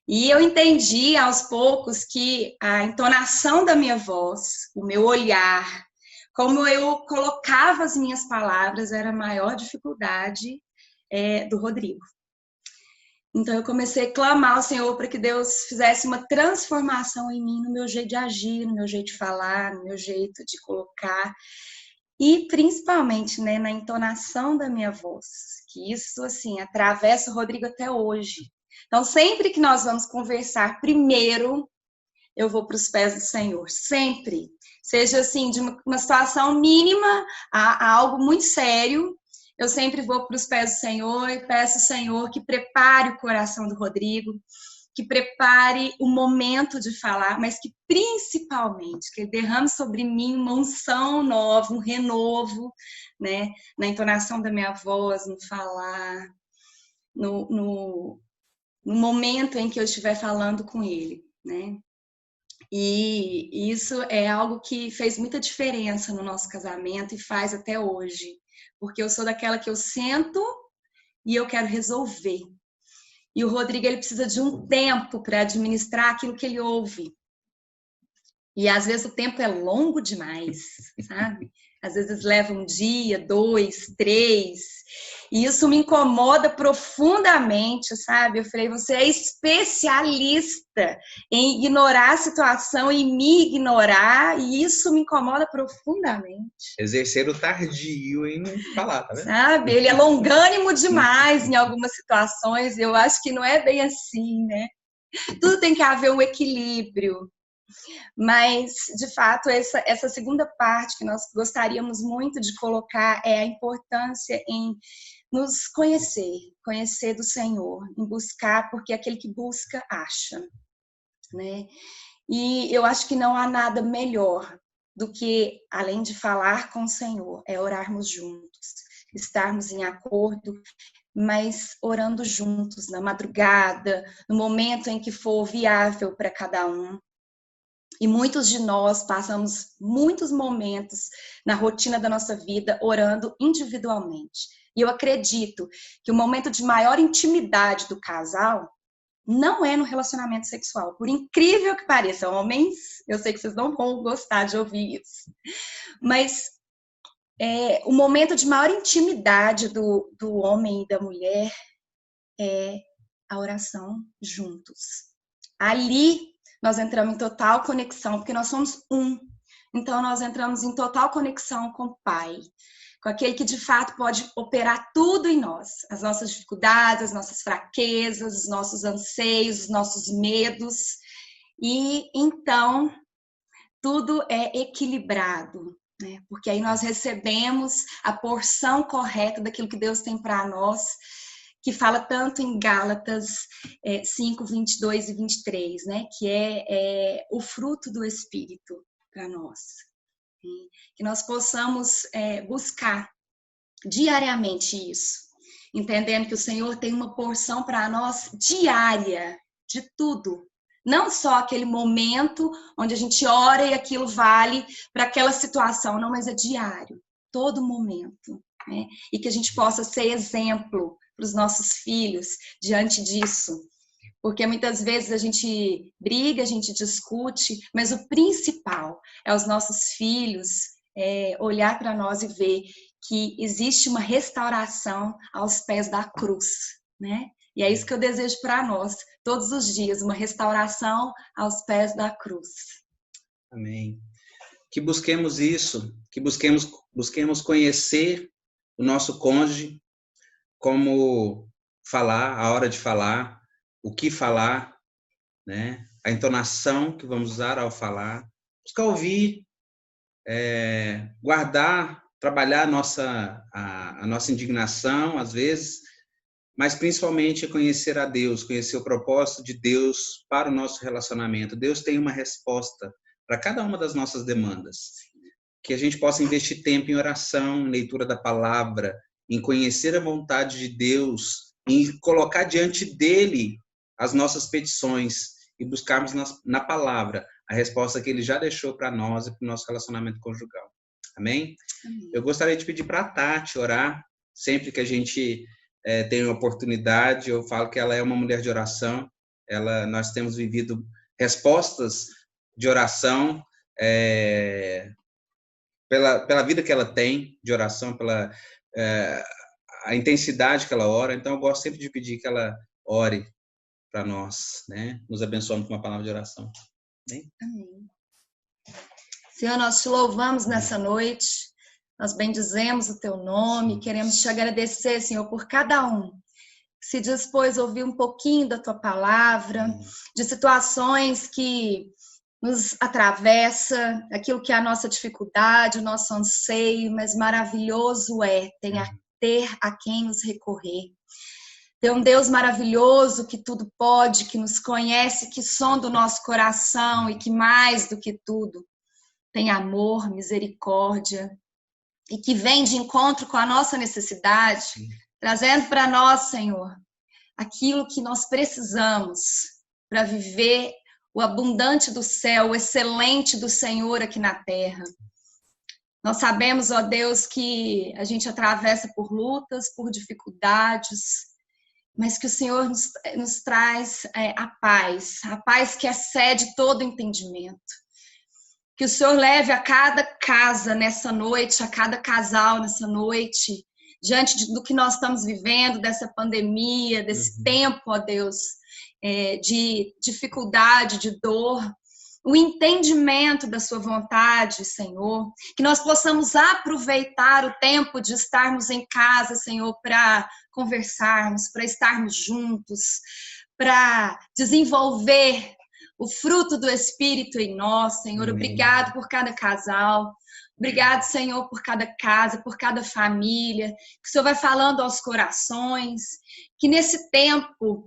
E eu entendi aos poucos que a entonação da minha voz, o meu olhar, como eu colocava as minhas palavras, era a maior dificuldade do Rodrigo. Então eu comecei a clamar ao Senhor para que Deus fizesse uma transformação em mim, no meu jeito de agir, no meu jeito de falar, no meu jeito de colocar. E principalmente, né, na entonação da minha voz, que isso, assim, atravessa o Rodrigo até hoje. Então, sempre que nós vamos conversar, primeiro eu vou para os pés do Senhor, sempre. Seja, assim, de uma situação mínima a algo muito sério, eu sempre vou para os pés do Senhor e peço ao Senhor que prepare o coração do Rodrigo, que prepare o momento de falar, mas que principalmente, que ele derrame sobre mim uma unção nova, um renovo, né? Na entonação da minha voz, no falar, no momento em que eu estiver falando com ele, né? E isso é algo que fez muita diferença no nosso casamento e faz até hoje, porque eu sou daquela que eu sento e eu quero resolver. E o Rodrigo, ele precisa de um tempo para administrar aquilo que ele ouve. E às vezes o tempo é longo demais, sabe? Às vezes leva um dia, 2, 3. E isso me incomoda profundamente, sabe? Eu falei, você é especialista em ignorar a situação e me ignorar, e isso me incomoda profundamente. Exercer o tardio em não falar, tá vendo? Sabe? Ele é longânimo demais em algumas situações, eu acho que não é bem assim, né? Tudo tem que haver um equilíbrio. Mas, de fato, essa segunda parte que nós gostaríamos muito de colocar é a importância em nos conhecer do Senhor, em buscar, porque aquele que busca, acha, né? E eu acho que não há nada melhor do que, além de falar com o Senhor, é orarmos juntos, estarmos em acordo, mas orando juntos, na madrugada, no momento em que for viável para cada um. E muitos de nós passamos muitos momentos na rotina da nossa vida orando individualmente. E eu acredito que o momento de maior intimidade do casal não é no relacionamento sexual. Por incrível que pareça, homens, eu sei que vocês não vão gostar de ouvir isso, mas o momento de maior intimidade do homem e da mulher é a oração juntos. Ali nós entramos em total conexão, porque nós somos um. Então, nós entramos em total conexão com o Pai, com aquele que, de fato, pode operar tudo em nós. As nossas dificuldades, as nossas fraquezas, os nossos anseios, os nossos medos. E, então, tudo é equilibrado, né? Porque aí nós recebemos a porção correta daquilo que Deus tem para nós, que fala tanto em Gálatas 5, 22 e 23, né? Que é o fruto do Espírito para nós. Que nós possamos buscar diariamente isso. entendendo que o Senhor tem uma porção para nós diária, de tudo. Não só aquele momento onde a gente ora e aquilo vale para aquela situação, não, mas é diário, todo momento, né? E que a gente possa ser exemplo para os nossos filhos diante disso. Porque muitas vezes a gente briga, a gente discute, mas o principal é os nossos filhos olhar para nós e ver que existe uma restauração aos pés da cruz, né? E é isso que eu desejo para nós, todos os dias, uma restauração aos pés da cruz. Amém. Que busquemos isso, que busquemos conhecer o nosso cônjuge, como falar, a hora de falar, o que falar, né? A entonação que vamos usar ao falar, buscar ouvir, guardar, trabalhar a nossa indignação, às vezes, mas principalmente conhecer a Deus, conhecer o propósito de Deus para o nosso relacionamento. Deus tem uma resposta para cada uma das nossas demandas. Que a gente possa investir tempo em oração, em leitura da palavra, em conhecer a vontade de Deus, em colocar diante dele as nossas petições e buscarmos na palavra a resposta que ele já deixou para nós e para o nosso relacionamento conjugal. Amém? Amém. Eu gostaria de pedir para a Tati orar sempre que a gente tem uma oportunidade. Eu falo que ela é uma mulher de oração. Nós temos vivido respostas de oração pela vida que ela tem de oração, pela a intensidade que ela ora. Então, eu gosto sempre de pedir que ela ore para nós, né? Nos abençoando com uma palavra de oração. Amém? Amém. Senhor, nós te louvamos nessa noite, nós bendizemos o teu nome, queremos te agradecer, Senhor, por cada um que se dispôs a ouvir um pouquinho da tua palavra, de situações que nos atravessa, aquilo que é a nossa dificuldade, o nosso anseio, mas maravilhoso ter a quem nos recorrer. Ter um Deus maravilhoso que tudo pode, que nos conhece, que sonda o nosso coração e que mais do que tudo tem amor, misericórdia e que vem de encontro com a nossa necessidade, trazendo para nós, Senhor, aquilo que nós precisamos para viver o abundante do céu, o excelente do Senhor aqui na terra. Nós sabemos, ó Deus, que a gente atravessa por lutas, por dificuldades, mas que o Senhor nos traz a paz que excede todo entendimento. Que o Senhor leve a cada casa nessa noite, a cada casal nessa noite, diante do que nós estamos vivendo, dessa pandemia, desse tempo, ó Deus, de dificuldade, de dor, o entendimento da sua vontade, Senhor, que nós possamos aproveitar o tempo de estarmos em casa, Senhor, para conversarmos, para estarmos juntos, para desenvolver o fruto do Espírito em nós, Senhor. Amém. Obrigado por cada casal, obrigado, Senhor, por cada casa, por cada família, que o Senhor vai falando aos corações, que nesse tempo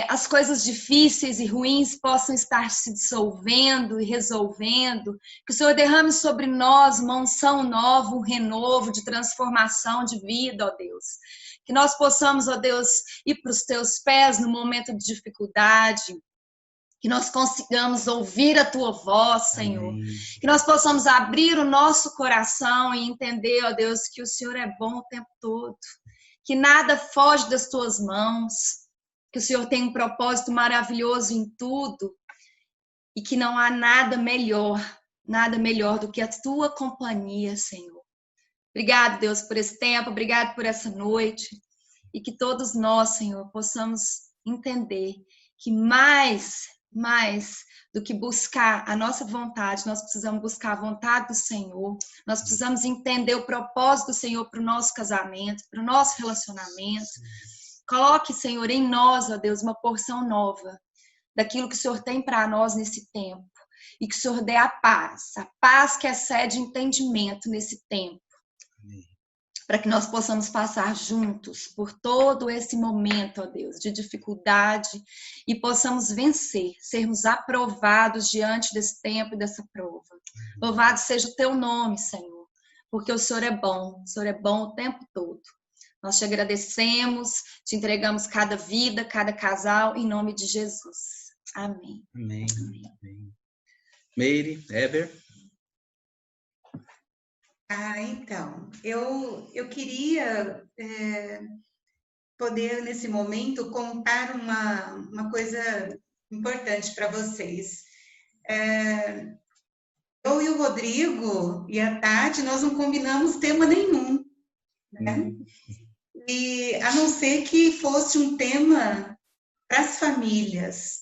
as coisas difíceis e ruins possam estar se dissolvendo e resolvendo, que o Senhor derrame sobre nós uma unção nova, um renovo de transformação de vida, ó Deus. Que nós possamos, ó Deus, ir para os teus pés no momento de dificuldade, que nós consigamos ouvir a tua voz, Senhor. Amém. Que nós possamos abrir o nosso coração e entender, ó Deus, que o Senhor é bom o tempo todo, que nada foge das tuas mãos, que o Senhor tem um propósito maravilhoso em tudo e que não há nada melhor do que a tua companhia, Senhor. Obrigado, Deus, por esse tempo, obrigado por essa noite e que todos nós, Senhor, possamos entender que mais do que buscar a nossa vontade, nós precisamos buscar a vontade do Senhor, nós precisamos entender o propósito do Senhor para o nosso casamento, para o nosso relacionamento. Coloque, Senhor, em nós, ó Deus, uma porção nova daquilo que o Senhor tem para nós nesse tempo e que o Senhor dê a paz que excede entendimento nesse tempo, para que nós possamos passar juntos por todo esse momento, ó Deus, de dificuldade e possamos vencer, sermos aprovados diante desse tempo e dessa prova. Louvado seja o teu nome, Senhor, porque o Senhor é bom o tempo todo. Nós te agradecemos, te entregamos cada vida, cada casal, em nome de Jesus. Amém. Amém. Amém. Meire, Heber? Então, eu queria poder, nesse momento, contar uma coisa importante para vocês. Eu e o Rodrigo e a Tati, nós não combinamos tema nenhum, né? E a não ser que fosse um tema para as famílias.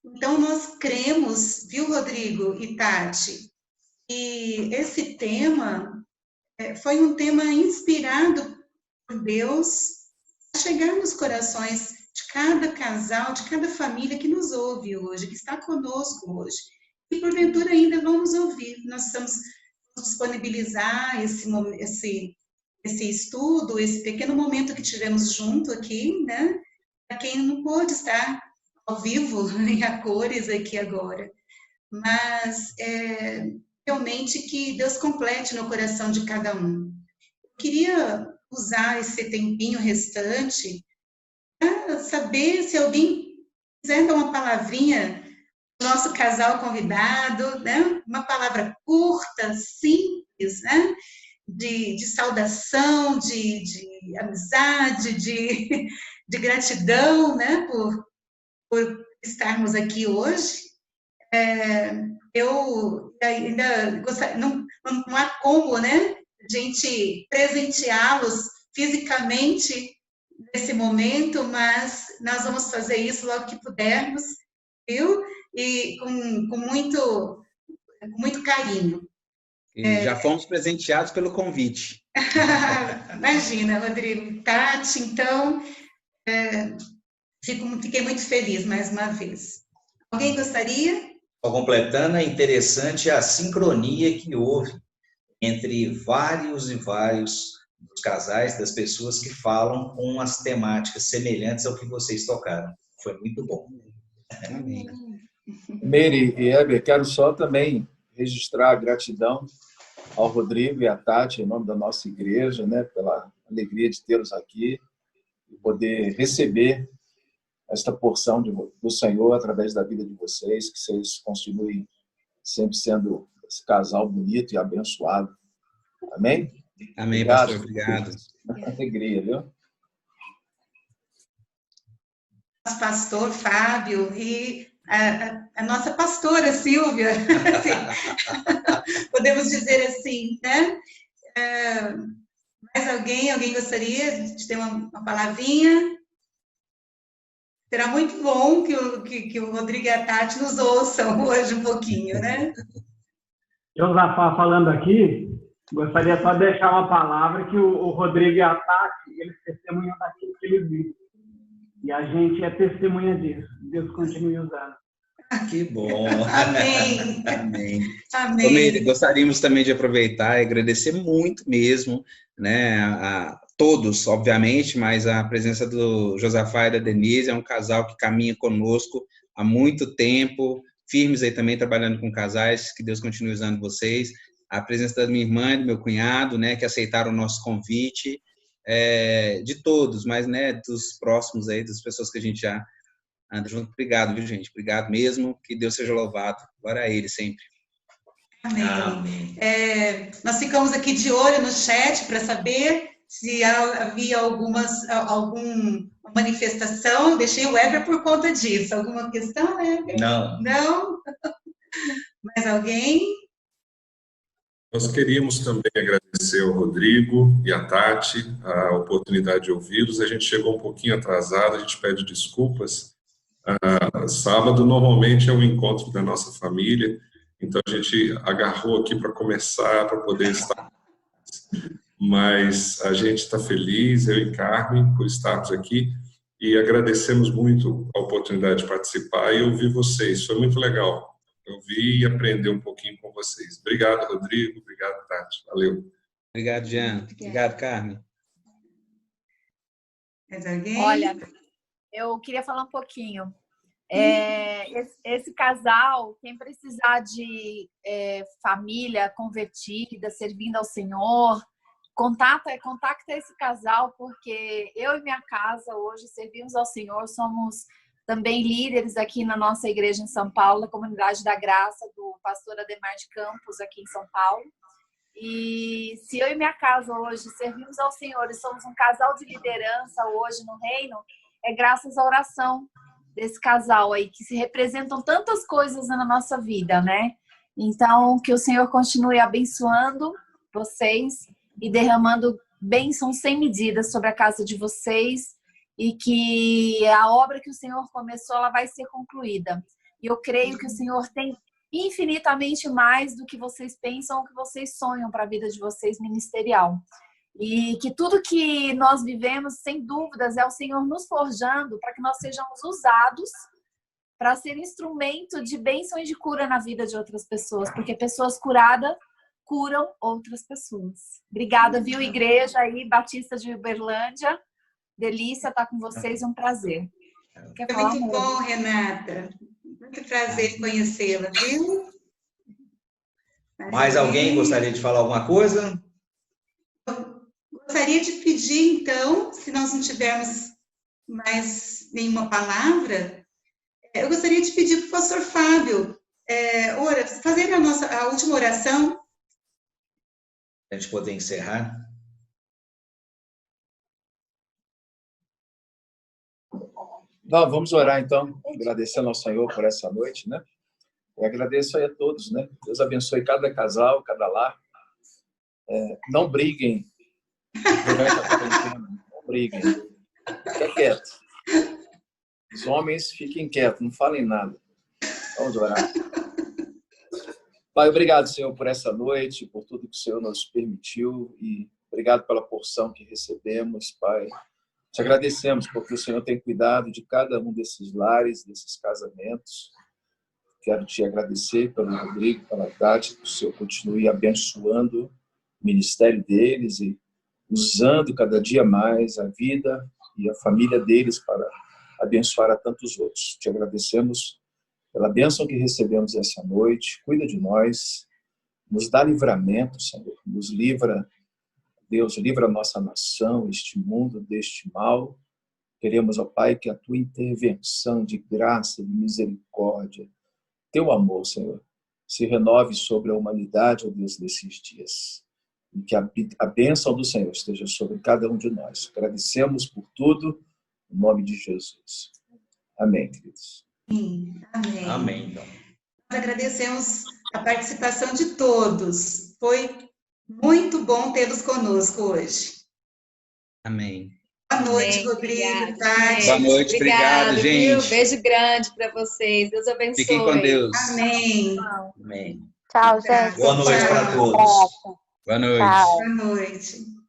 Então, nós cremos, viu, Rodrigo e Tati, que esse tema foi um tema inspirado por Deus a chegar nos corações de cada casal, de cada família que nos ouve hoje, que está conosco hoje. E, porventura, ainda vão nos ouvir. Nós estamos disponibilizar esse estudo, esse pequeno momento que tivemos junto aqui, né? Para quem não pôde estar ao vivo, em a cores aqui agora. Mas, realmente, que Deus complete no coração de cada um. Eu queria usar esse tempinho restante para saber se alguém quiser dar uma palavrinha para o nosso casal convidado, né? Uma palavra curta, simples, né? De saudação, de amizade, de gratidão, né? Por estarmos aqui hoje. Eu ainda gostaria, não há como, né? A gente presenteá-los fisicamente nesse momento, mas nós vamos fazer isso logo que pudermos, viu? E com muito carinho. E já fomos presenteados pelo convite. Imagina, Rodrigo. Tati, então, fiquei muito feliz mais uma vez. Alguém gostaria? Só completando, é interessante a sincronia que houve entre vários e vários dos casais, das pessoas que falam com as temáticas semelhantes ao que vocês tocaram. Foi muito bom. Amém. Meire e Heber, quero só também registrar a gratidão ao Rodrigo e à Tati, em nome da nossa igreja, né, pela alegria de tê-los aqui e poder receber esta porção do Senhor através da vida de vocês, que vocês continuem sempre sendo esse casal bonito e abençoado. Amém? Amém, obrigado, pastor. Obrigado. Alegria, viu? Nosso pastor Fábio e a nossa pastora Silvia, podemos dizer assim, né? Mais alguém gostaria de ter uma palavrinha? Será muito bom que o Rodrigo e a Tati nos ouçam hoje um pouquinho, né? Josafá falando aqui, gostaria só de deixar uma palavra que o Rodrigo e a Tati, eles testemunham daquilo que eles viram. E a gente é testemunha disso. Deus continue usando. Que bom. Amém. Amém. Amém. Meire, gostaríamos também de aproveitar e agradecer muito mesmo, né, a todos, obviamente, mas a presença do Josafá e da Denise, é um casal que caminha conosco há muito tempo, firmes aí também trabalhando com casais, que Deus continue usando vocês. A presença da minha irmã e do meu cunhado, né, que aceitaram o nosso convite, de todos, mas, né, dos próximos aí, das pessoas que a gente já anda junto. Obrigado, viu, gente? Obrigado mesmo, que Deus seja louvado. Glória a Ele sempre. Amém. Amém. Nós ficamos aqui de olho no chat para saber se havia alguma manifestação. Deixei o Heber por conta disso. Alguma questão, Heber? Não. Não? Mais alguém? Nós queríamos também agradecer ao Rodrigo e à Tati a oportunidade de ouvi-los. A gente chegou um pouquinho atrasado, a gente pede desculpas. Sábado, normalmente, é um encontro da nossa família, então a gente agarrou aqui para começar, para poder estar. Mas a gente está feliz, eu e Carmen, por estarmos aqui, e agradecemos muito a oportunidade de participar e ouvir vocês. Foi muito legal. Eu vi e aprender um pouquinho com vocês. Obrigado, Rodrigo. Obrigado, Tati. Valeu. Obrigado, Jean. Obrigado, Carmen. Mais alguém? Olha, eu queria falar um pouquinho. Esse casal, quem precisar de família convertida, servindo ao Senhor, contacta esse casal, porque eu e minha casa hoje servimos ao Senhor, somos também líderes aqui na nossa igreja em São Paulo, na Comunidade da Graça, do pastor Ademar de Campos, aqui em São Paulo. E se eu e minha casa hoje servimos ao Senhor e somos um casal de liderança hoje no reino, é graças à oração desse casal aí, que se representam tantas coisas na nossa vida, né? Então, que o Senhor continue abençoando vocês e derramando bênçãos sem medida sobre a casa de vocês, e que a obra que o Senhor começou, ela vai ser concluída. E eu creio que o Senhor tem infinitamente mais do que vocês pensam ou que vocês sonham para a vida de vocês ministerial. E que tudo que nós vivemos, sem dúvidas, é o Senhor nos forjando para que nós sejamos usados para ser instrumento de bênção e de cura na vida de outras pessoas, porque pessoas curadas curam outras pessoas. Obrigada, viu, igreja aí, Batista de Uberlândia. Delícia estar com vocês, um prazer. É muito bom, Renata. Muito prazer conhecê-la, viu? Mais alguém gostaria de falar alguma coisa? Gostaria de pedir, então, se nós não tivermos mais nenhuma palavra, eu gostaria de pedir para o pastor Fábio fazer a última oração. A gente poder encerrar. Não, vamos orar, então, agradecendo ao Senhor por essa noite, né? E agradeço aí a todos, né? Deus abençoe cada casal, cada lar. Não briguem durante a quarentena, não briguem. Fiquem quietos. Os homens fiquem quietos, não falem nada. Vamos orar. Pai, obrigado, Senhor, por essa noite, por tudo que o Senhor nos permitiu e obrigado pela porção que recebemos, Pai. Te agradecemos porque o Senhor tem cuidado de cada um desses lares, desses casamentos. Quero te agradecer pelo Rodrigo, pela Tati, que o Senhor continue abençoando o ministério deles e usando cada dia mais a vida e a família deles para abençoar a tantos outros. Te agradecemos pela bênção que recebemos essa noite. Cuida de nós, nos dá livramento, Senhor, nos livra. Deus, livra a nossa nação, este mundo deste mal. Queremos, ó Pai, que a tua intervenção de graça, de misericórdia, teu amor, Senhor, se renove sobre a humanidade, ó Deus, desses dias. E que a bênção do Senhor esteja sobre cada um de nós. Agradecemos por tudo, em nome de Jesus. Amém, queridos. Amém. Amém, então. Nós agradecemos a participação de todos. Foi muito bom tê-los conosco hoje. Amém. Boa noite, Rodrigo. Boa noite, obrigado, gente. Viu? Beijo grande para vocês. Deus abençoe. Fiquem com Deus. Amém. Amém. Tchau, gente. Boa noite para todos. Boa noite. Tchau. Boa noite.